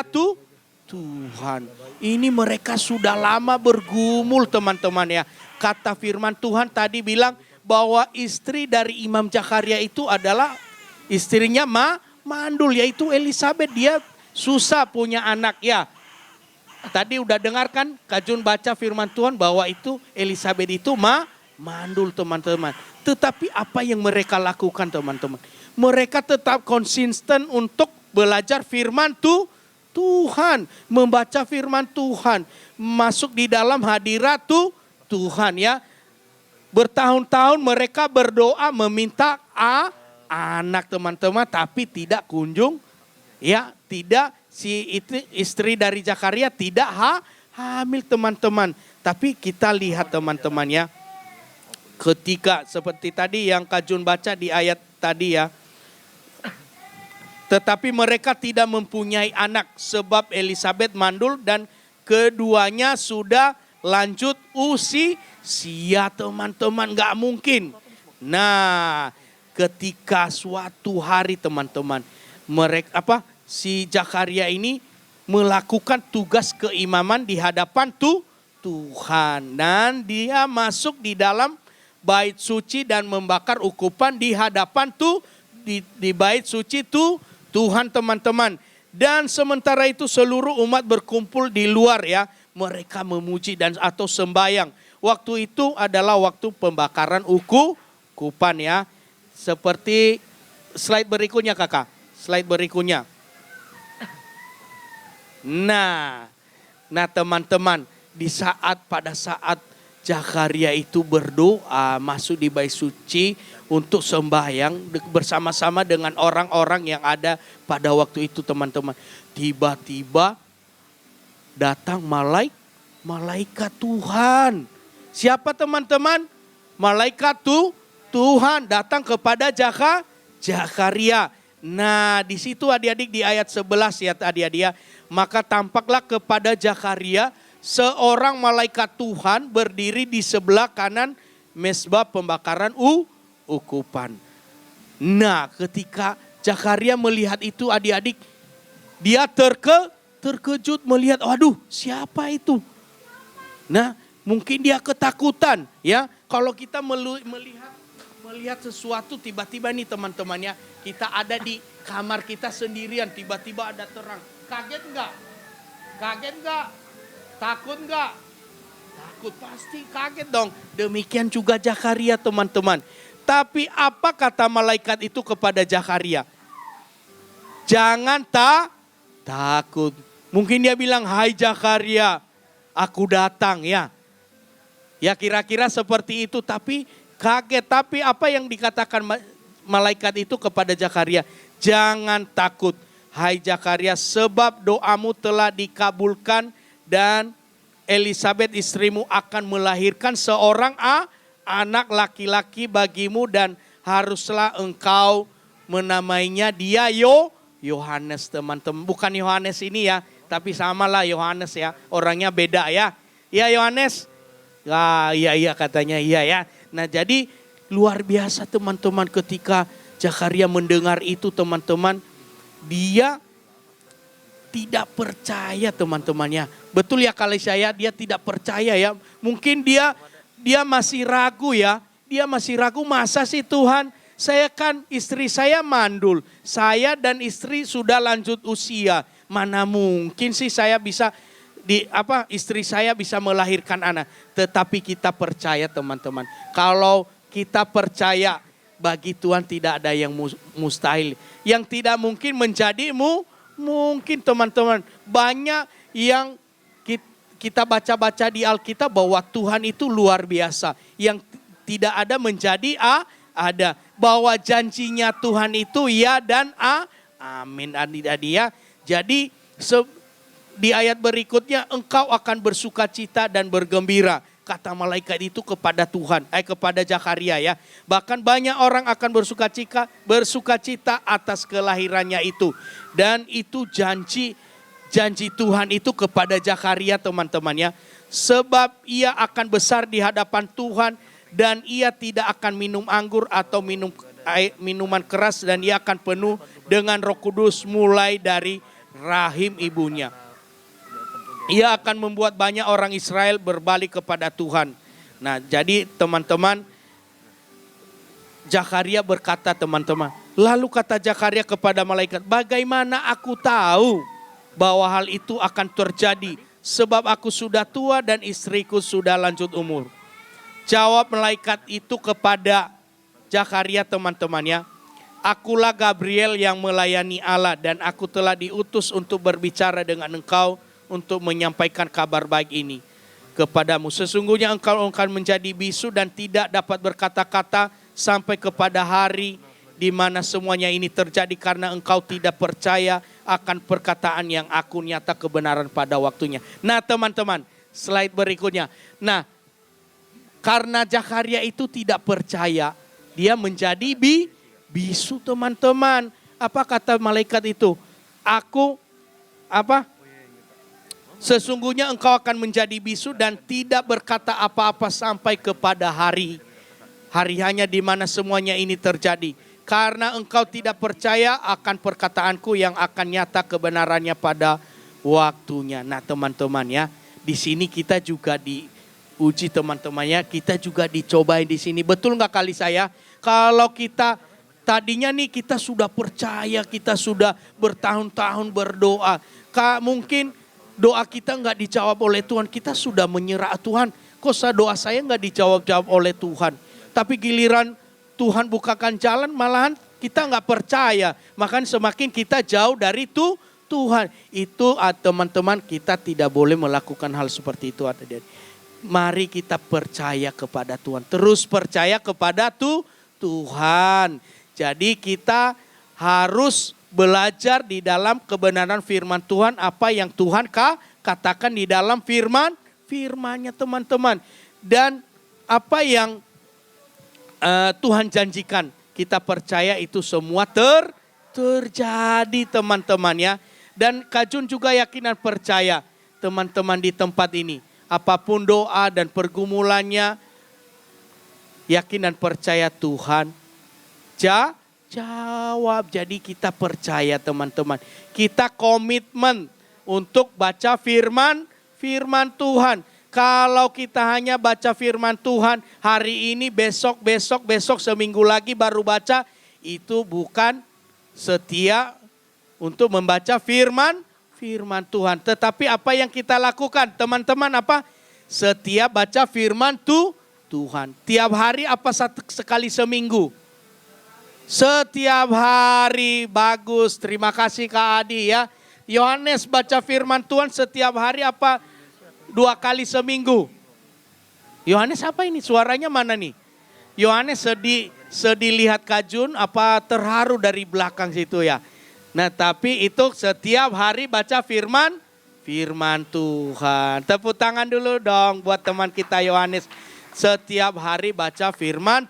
Speaker 3: Tuhan. Ini mereka sudah lama bergumul teman-teman ya. Kata firman Tuhan tadi bilang bahwa istri dari Imam Zakaria itu adalah istrinya mandul, yaitu Elisabeth. Dia susah punya anak ya. Tadi udah dengarkan Kajun baca firman Tuhan bahwa itu Elisabeth itu mandul teman-teman. Tetapi apa yang mereka lakukan teman-teman? Mereka tetap konsisten untuk belajar firman Tuhan, membaca firman Tuhan, masuk di dalam hadirat Tuhan ya. Bertahun-tahun mereka berdoa meminta anak teman-teman, tapi tidak kunjung ya, tidak istri dari Zakaria tidak hamil teman-teman. Tapi kita lihat teman-teman ya, ketika seperti tadi yang Kajun baca di ayat tadi ya. Tetapi mereka tidak mempunyai anak sebab Elisabeth mandul dan keduanya sudah lanjut usia teman-teman, gak mungkin. Nah ketika suatu hari teman-teman, si Zakaria ini melakukan tugas keimaman di hadapan Tuhan. Dan dia masuk di dalam bait suci dan membakar ukupan di hadapan di bait suci Tuhan teman-teman. Dan sementara itu seluruh umat berkumpul di luar ya. Mereka memuji atau sembayang. Waktu itu adalah waktu pembakaran ukupan ya. Seperti slide berikutnya kakak. Slide berikutnya. Nah teman-teman, pada saat Zakaria itu berdoa masuk di bait suci untuk sembahyang bersama-sama dengan orang-orang yang ada pada waktu itu teman-teman. Tiba-tiba datang malaikat Tuhan. Siapa teman-teman? Malaikat Tuhan datang kepada Zakaria. Nah di situ adik-adik di ayat 11 ya adik-adik. Maka tampaklah kepada Zakaria seorang malaikat Tuhan berdiri di sebelah kanan mezbah pembakaran ukupan. Nah ketika Zakaria melihat itu adik-adik, dia terkejut melihat, waduh siapa itu? Nah mungkin dia ketakutan ya. Kalau kita melihat sesuatu tiba-tiba nih teman-temannya, kita ada di kamar kita sendirian, tiba-tiba ada terang. Kaget enggak? Kaget enggak? Takut enggak? Takut, pasti kaget dong. Demikian juga Zakaria teman-teman. Tapi apa kata malaikat itu kepada Zakaria? Jangan takut. Mungkin dia bilang, hai Zakaria, aku datang ya. Ya kira-kira seperti itu, tapi kaget. Tapi apa yang dikatakan malaikat itu kepada Zakaria? Jangan takut, hai Zakaria, sebab doamu telah dikabulkan dan Elisabeth istrimu akan melahirkan seorang anak laki-laki bagimu dan haruslah engkau menamainya dia Yohanes teman-teman. Bukan Yohanes ini ya, Tapi samalah Yohanes ya, orangnya beda ya. Iya Yohanes? Iya katanya iya ya. Nah jadi luar biasa teman-teman ketika Zakaria mendengar itu teman-teman. Dia tidak percaya teman-temannya. Betul ya kali saya, dia tidak percaya ya. Mungkin dia masih ragu ya. Dia masih ragu, masa sih Tuhan? Saya kan istri saya mandul. Saya dan istri sudah lanjut usia. Mana mungkin sih saya bisa istri saya bisa melahirkan anak. Tetapi kita percaya teman-teman. Kalau kita percaya bagi Tuhan tidak ada yang mustahil. Yang tidak mungkin menjadi mungkin teman-teman. Banyak yang kita baca-baca di Alkitab bahwa Tuhan itu luar biasa. Yang tidak ada menjadi ada. Bahwa janjinya Tuhan itu ya dan amin. Adik-adik. Jadi di ayat berikutnya engkau akan bersukacita dan bergembira. Kata malaikat itu kepada kepada Zakaria ya. Bahkan banyak orang akan bersukacita atas kelahirannya itu. Dan itu janji Tuhan itu kepada Zakaria teman-teman ya. Sebab ia akan besar di hadapan Tuhan dan ia tidak akan minum anggur atau minuman keras dan ia akan penuh dengan Roh Kudus mulai dari rahim ibunya. Ia akan membuat banyak orang Israel berbalik kepada Tuhan. Nah jadi teman-teman, Zakaria berkata teman-teman. Lalu kata Zakaria kepada malaikat, bagaimana aku tahu bahwa hal itu akan terjadi? Sebab aku sudah tua dan istriku sudah lanjut umur. Jawab malaikat itu kepada Zakaria teman-temannya. Akulah Gabriel yang melayani Allah dan aku telah diutus untuk berbicara dengan engkau untuk menyampaikan kabar baik ini kepadamu. Sesungguhnya engkau akan menjadi bisu dan tidak dapat berkata-kata sampai kepada hari di mana semuanya ini terjadi karena engkau tidak percaya akan perkataan yang aku nyata kebenaran pada waktunya. Nah teman-teman, slide berikutnya. Nah, karena Zakaria itu tidak percaya, dia menjadi bisu teman-teman. Apa kata malaikat itu? Sesungguhnya engkau akan menjadi bisu dan tidak berkata apa-apa sampai kepada hari hanya di mana semuanya ini terjadi. Karena engkau tidak percaya akan perkataanku yang akan nyata kebenarannya pada waktunya. Nah teman-teman ya, di sini kita juga diuji teman-temannya, kita juga dicobain di sini. Betul nggak kali saya? Kalau kita tadinya nih kita sudah percaya, kita sudah bertahun-tahun berdoa. Mungkin doa kita nggak dijawab oleh Tuhan, kita sudah menyerah Tuhan. Kok doa saya nggak dijawab oleh Tuhan? Tapi giliran Tuhan bukakan jalan malahan kita nggak percaya. Makanya semakin kita jauh dari Tuhan. Itu teman-teman kita tidak boleh melakukan hal seperti itu. Mari kita percaya kepada Tuhan. Terus percaya kepada Tuhan. Jadi kita harus belajar di dalam kebenaran firman Tuhan. Apa yang Tuhan katakan di dalam firman-nya teman-teman. Dan apa yang Tuhan janjikan, kita percaya itu semua terjadi teman-teman ya. Dan Kak Jun juga yakin dan percaya teman-teman di tempat ini. Apapun doa dan pergumulannya, yakin dan percaya Tuhan jawab. Jadi kita percaya teman-teman. Kita komitmen untuk baca firman Tuhan. Kalau kita hanya baca firman Tuhan hari ini, besok, seminggu lagi baru baca, itu bukan setia untuk membaca firman Tuhan. Tetapi apa yang kita lakukan teman-teman apa? Setia baca firman Tuhan. Tiap hari apa sekali seminggu? Setiap hari, bagus. Terima kasih Kak Adi ya. Yohanes baca firman Tuhan setiap hari apa? 2 kali seminggu. Yohanes apa ini? Suaranya mana nih? Yohanes sedih lihat Kak Jun apa terharu dari belakang situ ya. Nah tapi itu setiap hari baca firman Tuhan. Tepuk tangan dulu dong buat teman kita Yohanes. Setiap hari baca firman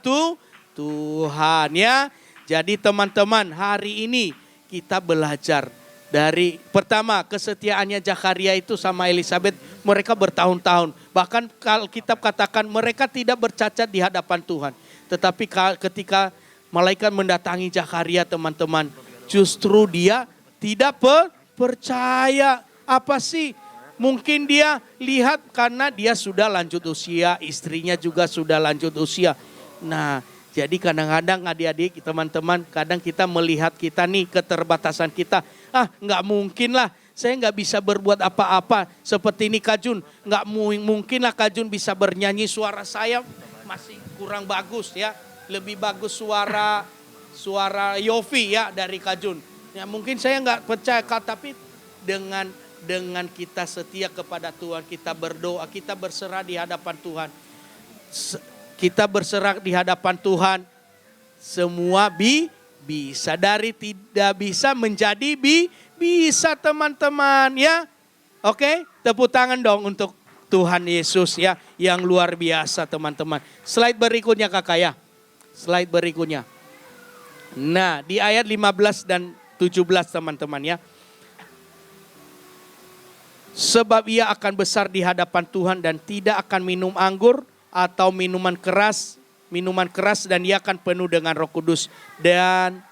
Speaker 3: Tuhan ya. Jadi teman-teman hari ini kita belajar Dari pertama kesetiaannya Zakaria itu sama Elizabeth, mereka bertahun-tahun. Bahkan Alkitab katakan mereka tidak bercacat di hadapan Tuhan. Tetapi ketika malaikat mendatangi Zakaria teman-teman, justru dia tidak percaya. Apa sih? Mungkin dia lihat karena dia sudah lanjut usia, istrinya juga sudah lanjut usia. Nah, jadi kadang-kadang adik-adik, teman-teman, kadang kita melihat kita nih keterbatasan kita. Nggak mungkin lah, saya nggak bisa berbuat apa-apa. Seperti ini Kak Jun, nggak mungkin lah Kak Jun bisa bernyanyi, suara saya masih kurang bagus ya. Lebih bagus suara Yofi ya dari Kak Jun. Ya mungkin saya nggak percaya Kak, tapi dengan kita setia kepada Tuhan, kita berdoa, kita berserah di hadapan Tuhan. Kita berserah di hadapan Tuhan, semua bisa. Dari tidak bisa menjadi bisa teman-teman ya. Oke, tepuk tangan dong untuk Tuhan Yesus ya, yang luar biasa teman-teman. Slide berikutnya Kakak ya. Slide berikutnya. Nah, di ayat 15 dan 17 teman-teman ya. Sebab ia akan besar di hadapan Tuhan dan tidak akan minum anggur atau minuman keras dan ia akan penuh dengan Roh Kudus dan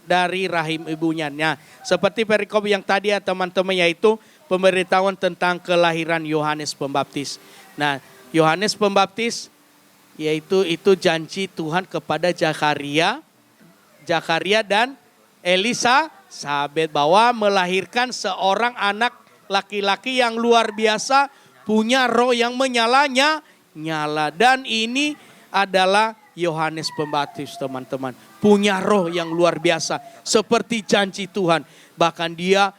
Speaker 3: dari rahim ibunya. Nah, seperti perikop yang tadi ya teman-teman, yaitu pemberitahuan tentang kelahiran Yohanes Pembaptis. Nah, Yohanes Pembaptis yaitu itu janji Tuhan kepada Zakaria dan Elisabet bahwa melahirkan seorang anak laki-laki yang luar biasa, punya roh yang nyala. Dan ini adalah Yohanes Pembaptis teman-teman. Punya roh yang luar biasa. Seperti janji Tuhan. Bahkan dia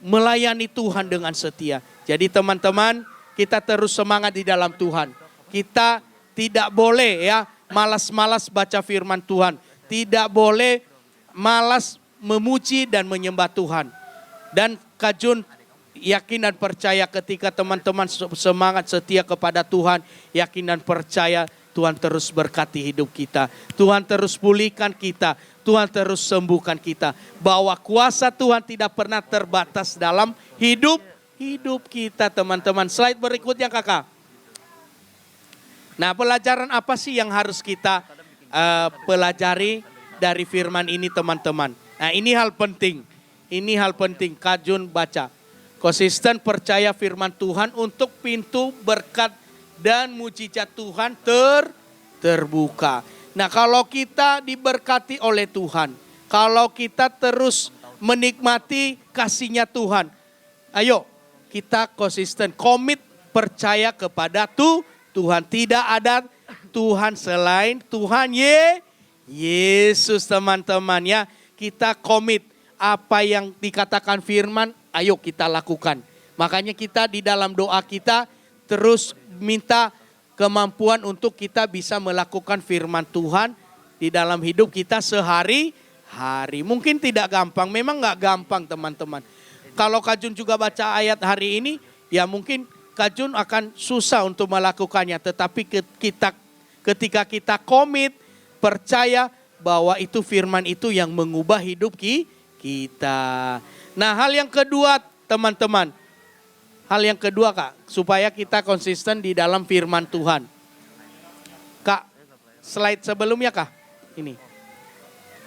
Speaker 3: melayani Tuhan dengan setia. Jadi teman-teman, kita terus semangat di dalam Tuhan. Kita tidak boleh ya malas-malas baca firman Tuhan. Tidak boleh malas memuji dan menyembah Tuhan. Dan Kak Jun yakin dan percaya ketika teman-teman semangat setia kepada Tuhan, yakin dan percaya Tuhan terus berkati hidup kita. Tuhan terus pulihkan kita. Tuhan terus sembuhkan kita. Bahwa kuasa Tuhan tidak pernah terbatas dalam hidup kita teman-teman. Slide berikutnya Kakak. Nah, pelajaran apa sih yang harus kita pelajari dari firman ini teman-teman? Nah, ini hal penting. Kak Jun baca. Konsisten percaya firman Tuhan untuk pintu berkat dan mujizat Tuhan terbuka. Nah, kalau kita diberkati oleh Tuhan, kalau kita terus menikmati kasih-Nya Tuhan, ayo kita konsisten, komit percaya kepada Tuhan. Tidak ada Tuhan selain Tuhan Yesus teman-teman ya. Kita komit apa yang dikatakan firman, ayo kita lakukan. Makanya kita di dalam doa kita terus minta kemampuan untuk kita bisa melakukan firman Tuhan di dalam hidup kita sehari-hari. Mungkin tidak gampang, memang gak gampang teman-teman. Kalau Kak Jun juga baca ayat hari ini, ya mungkin Kak Jun akan susah untuk melakukannya. Tetapi ketika kita komit, percaya bahwa itu firman itu yang mengubah hidup kita. Nah, hal yang kedua teman-teman. Kak, supaya kita konsisten di dalam firman Tuhan. Kak, slide sebelumnya Kak, ini.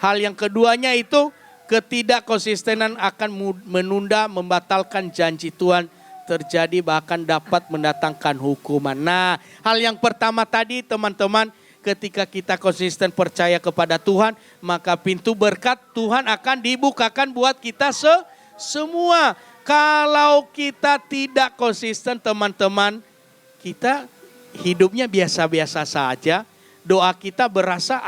Speaker 3: Hal yang keduanya itu ketidakkonsistenan akan menunda, membatalkan janji Tuhan terjadi, bahkan dapat mendatangkan hukuman. Nah, hal yang pertama tadi teman-teman, ketika kita konsisten percaya kepada Tuhan, maka pintu berkat Tuhan akan dibukakan buat kita semua. Kalau kita tidak konsisten teman-teman, kita hidupnya biasa-biasa saja. Doa kita berasa,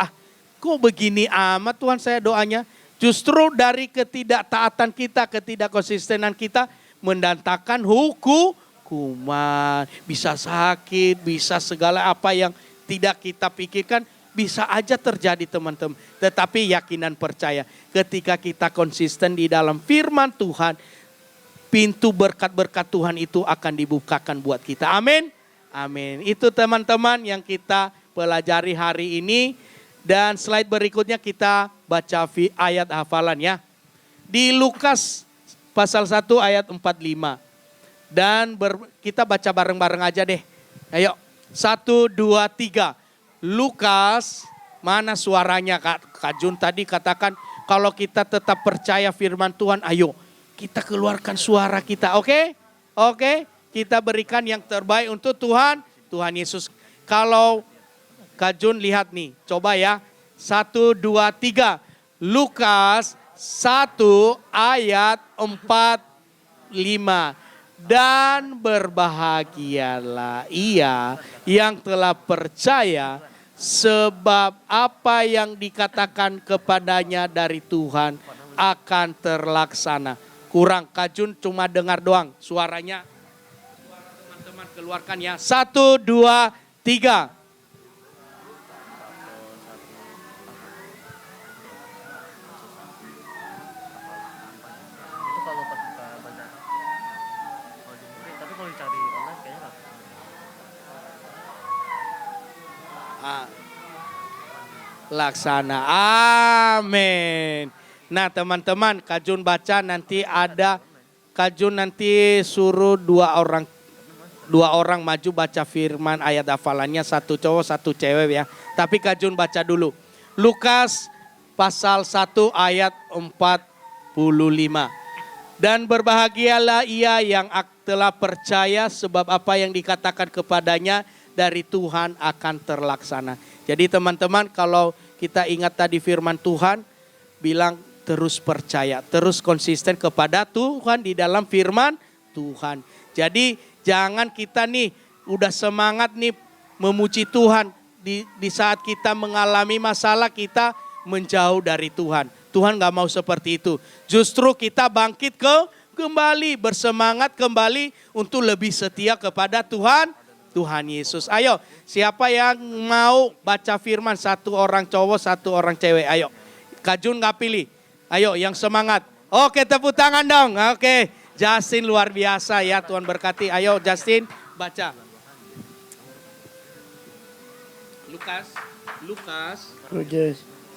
Speaker 3: kok begini amat Tuhan saya doanya. Justru dari ketidaktaatan kita, ketidakkonsistenan kita mendatangkan hukuman. Bisa sakit, bisa segala apa yang tidak kita pikirkan, bisa aja terjadi teman-teman. Tetapi yakin dan percaya ketika kita konsisten di dalam firman Tuhan, pintu berkat-berkat Tuhan itu akan dibukakan buat kita. Amin. Amin. Itu teman-teman yang kita pelajari hari ini. Dan slide berikutnya kita baca ayat hafalan ya. Di Lukas pasal 1 ayat 45. Dan kita baca bareng-bareng aja deh. Ayo, 1, 2, 3. Lukas, mana suaranya Kak Jun tadi katakan kalau kita tetap percaya firman Tuhan, ayo kita keluarkan suara kita, oke? Oke, kita berikan yang terbaik untuk Tuhan Yesus. Kalau Kak Jun lihat nih, coba ya. 1, 2, 3. Lukas 1 ayat 45. Dan berbahagialah ia yang telah percaya sebab apa yang dikatakan kepadanya dari Tuhan akan terlaksana. Kurang, Kak Jun cuma dengar doang suaranya. Suara teman-teman keluarkan ya. 1, 2, 3.
Speaker 5: Itu kalau pas kita baca kalau di murid, tapi kalau dicari online kayaknya nggak.
Speaker 3: Laksana. Amin. Nah teman-teman, Kak Jun baca nanti ada, Kak Jun nanti suruh dua orang maju baca firman ayat hafalannya, satu cowok satu cewek ya. Tapi Kak Jun baca dulu. Lukas pasal 1 ayat 45. Dan berbahagialah ia yang telah percaya sebab apa yang dikatakan kepadanya dari Tuhan akan terlaksana. Jadi teman-teman, kalau kita ingat tadi firman Tuhan bilang terus percaya, terus konsisten kepada Tuhan di dalam firman Tuhan. Jadi jangan kita nih udah semangat nih memuji Tuhan, di saat kita mengalami masalah kita menjauh dari Tuhan. Tuhan gak mau seperti itu. Justru kita bangkit kembali, bersemangat kembali untuk lebih setia kepada Tuhan Yesus. Ayo, siapa yang mau baca firman, satu orang cowok, satu orang cewek. Ayo, Kak Jun gak pilih. Ayo, yang semangat. Oke, tepuk tangan dong. Oke, Justin luar biasa ya, Tuhan berkati. Ayo Justin, baca. Lukas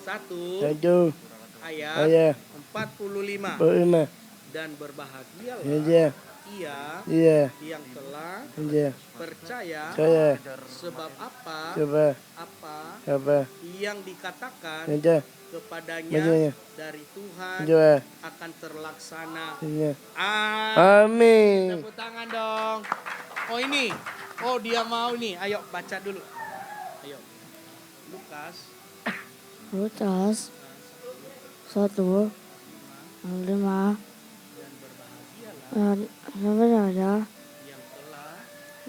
Speaker 3: 1 ayat 45. Dan berbahagialah ia yang telah percaya sebab apa yang dikatakan kepadanya dari Tuhan akan terlaksana. Amin. Tepuk tangan dong. Oh ini, dia mau nih. Ayo baca dulu. Ayo. Lukas
Speaker 6: 1 5 dan berbahagialah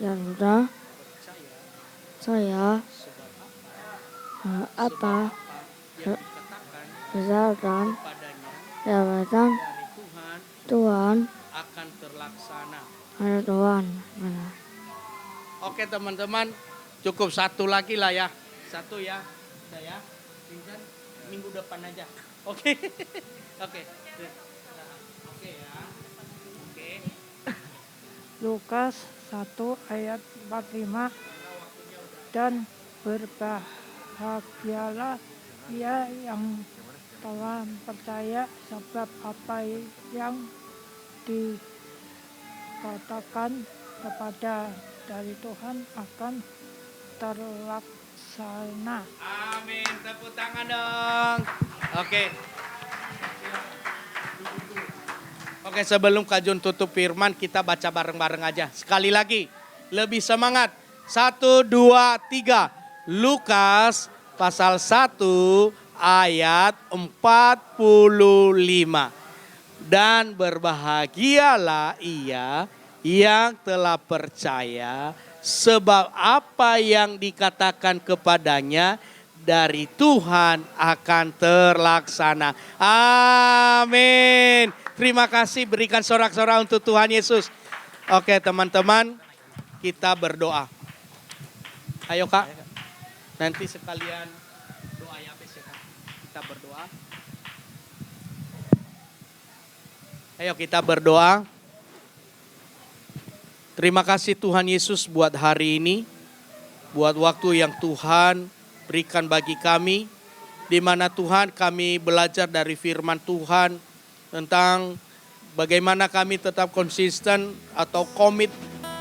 Speaker 6: yang sudah saya apa misalkan jabatan Tuhan
Speaker 3: akan terlaksana.
Speaker 6: ada Tuhan.
Speaker 3: Oke teman-teman, cukup satu lagi lah ya. Satu ya. Saya Vincent minggu depan aja. Oke. Oke. Oke ya. Oke.
Speaker 7: Lukas 1 ayat 45. Dan berbahagialah ia yang telah percaya sebab apa yang dikatakan kepada dari Tuhan akan terlaksana.
Speaker 3: Amin, tepuk tangan dong. Oke. Oke, sebelum Kak Jun tutup firman, kita baca bareng-bareng aja. Sekali lagi, lebih semangat. 1, 2, 3. Lukas pasal 1 ayat 45. Dan berbahagialah ia yang telah percaya sebab apa yang dikatakan kepadanya dari Tuhan akan terlaksana. Amin. Terima kasih, berikan sorak-sorak untuk Tuhan Yesus. Oke teman-teman, kita berdoa. Ayo Kak, nanti sekalian doa ya habis ya Kak. Kita berdoa. Ayo kita berdoa. Terima kasih Tuhan Yesus buat hari ini, buat waktu yang Tuhan berikan bagi kami, di mana Tuhan kami belajar dari firman Tuhan tentang bagaimana kami tetap konsisten atau komit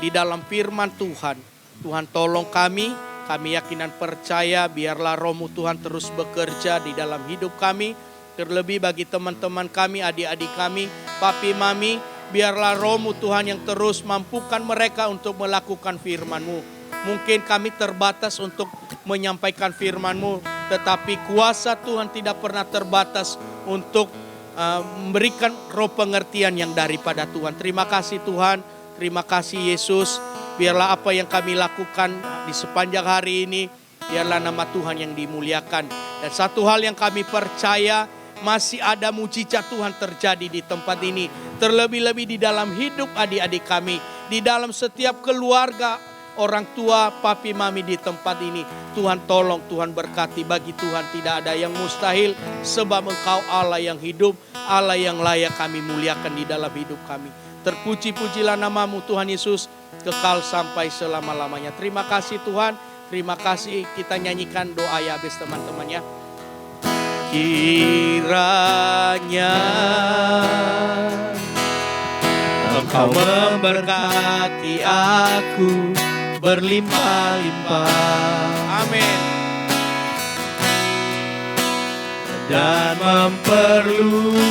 Speaker 3: di dalam firman Tuhan. Tuhan tolong kami yakin dan percaya biarlah Roh-Mu Tuhan terus bekerja di dalam hidup kami. Terlebih bagi teman-teman kami, adik-adik kami, papi mami, biarlah Roh-Mu Tuhan yang terus mampukan mereka untuk melakukan firman-Mu. Mungkin kami terbatas untuk menyampaikan firman-Mu, tetapi kuasa Tuhan tidak pernah terbatas untuk memberikan roh pengertian yang daripada Tuhan. Terima kasih Tuhan, terima kasih Yesus. Biarlah apa yang kami lakukan di sepanjang hari ini, biarlah nama Tuhan yang dimuliakan. Dan satu hal yang kami percaya, masih ada mujizat Tuhan terjadi di tempat ini. Terlebih-lebih di dalam hidup adik-adik kami, di dalam setiap keluarga, orang tua, papi, mami di tempat ini. Tuhan tolong, Tuhan berkati. Bagi Tuhan tidak ada yang mustahil, sebab Engkau Allah yang hidup, Allah yang layak kami muliakan di dalam hidup kami. Terpuji-pujilah namamu Tuhan Yesus, kekal sampai selama-lamanya. Terima kasih Tuhan, terima kasih. Kita nyanyikan doa ya habis teman-teman ya. Kiranya Engkau memberkati aku berlimpah-limpah. Amin. Dan memperluas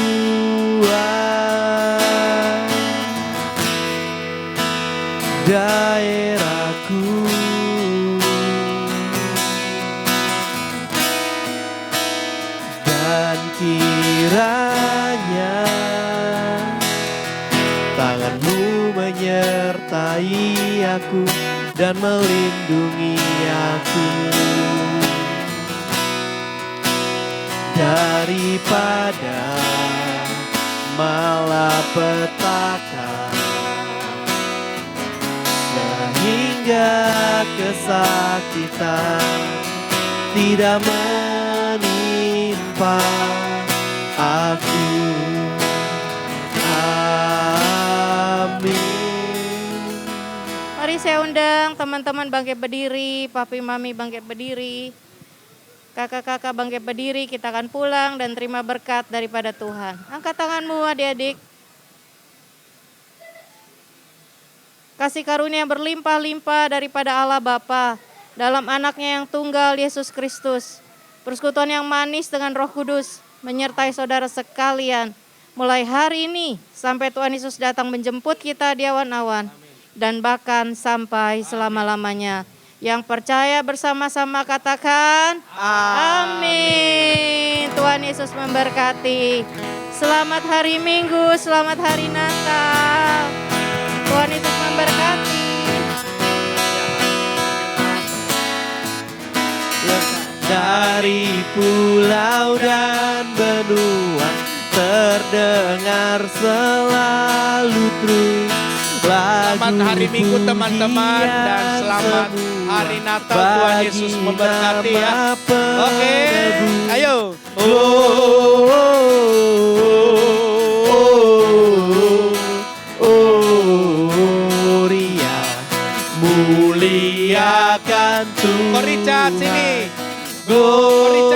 Speaker 3: daerahku. Dan kiranya tangan-Mu menyertai aku dan melindungi aku daripada malapetaka, sehingga kesakitan tidak menimpa aku. Amin.
Speaker 8: Mari saya undang teman-teman bangkit berdiri, papi mami bangkit berdiri, kakak-kakak bangkit berdiri. Kita akan pulang dan terima berkat daripada Tuhan. Angkat tanganmu adik-adik. Kasih karunia berlimpah-limpah daripada Allah Bapa dalam anaknya yang tunggal Yesus Kristus. Persekutuan yang manis dengan Roh Kudus menyertai saudara sekalian. Mulai hari ini sampai Tuhan Yesus datang menjemput kita di awan-awan. Dan bahkan sampai selama-lamanya. Yang percaya bersama-sama katakan amin. Tuhan Yesus memberkati. Selamat hari Minggu, selamat hari Natal. Tuhan Yesus memberkati.
Speaker 4: Dari pulau dan benua terdengar selalu terus
Speaker 3: Selamat hari Minggu teman-teman dan selamat hari Natal. Tuhan Yesus memberkati ya. Oke, ayo.
Speaker 4: Ria muliakan Tuhan.
Speaker 3: Ko Richard sini.
Speaker 4: Gloria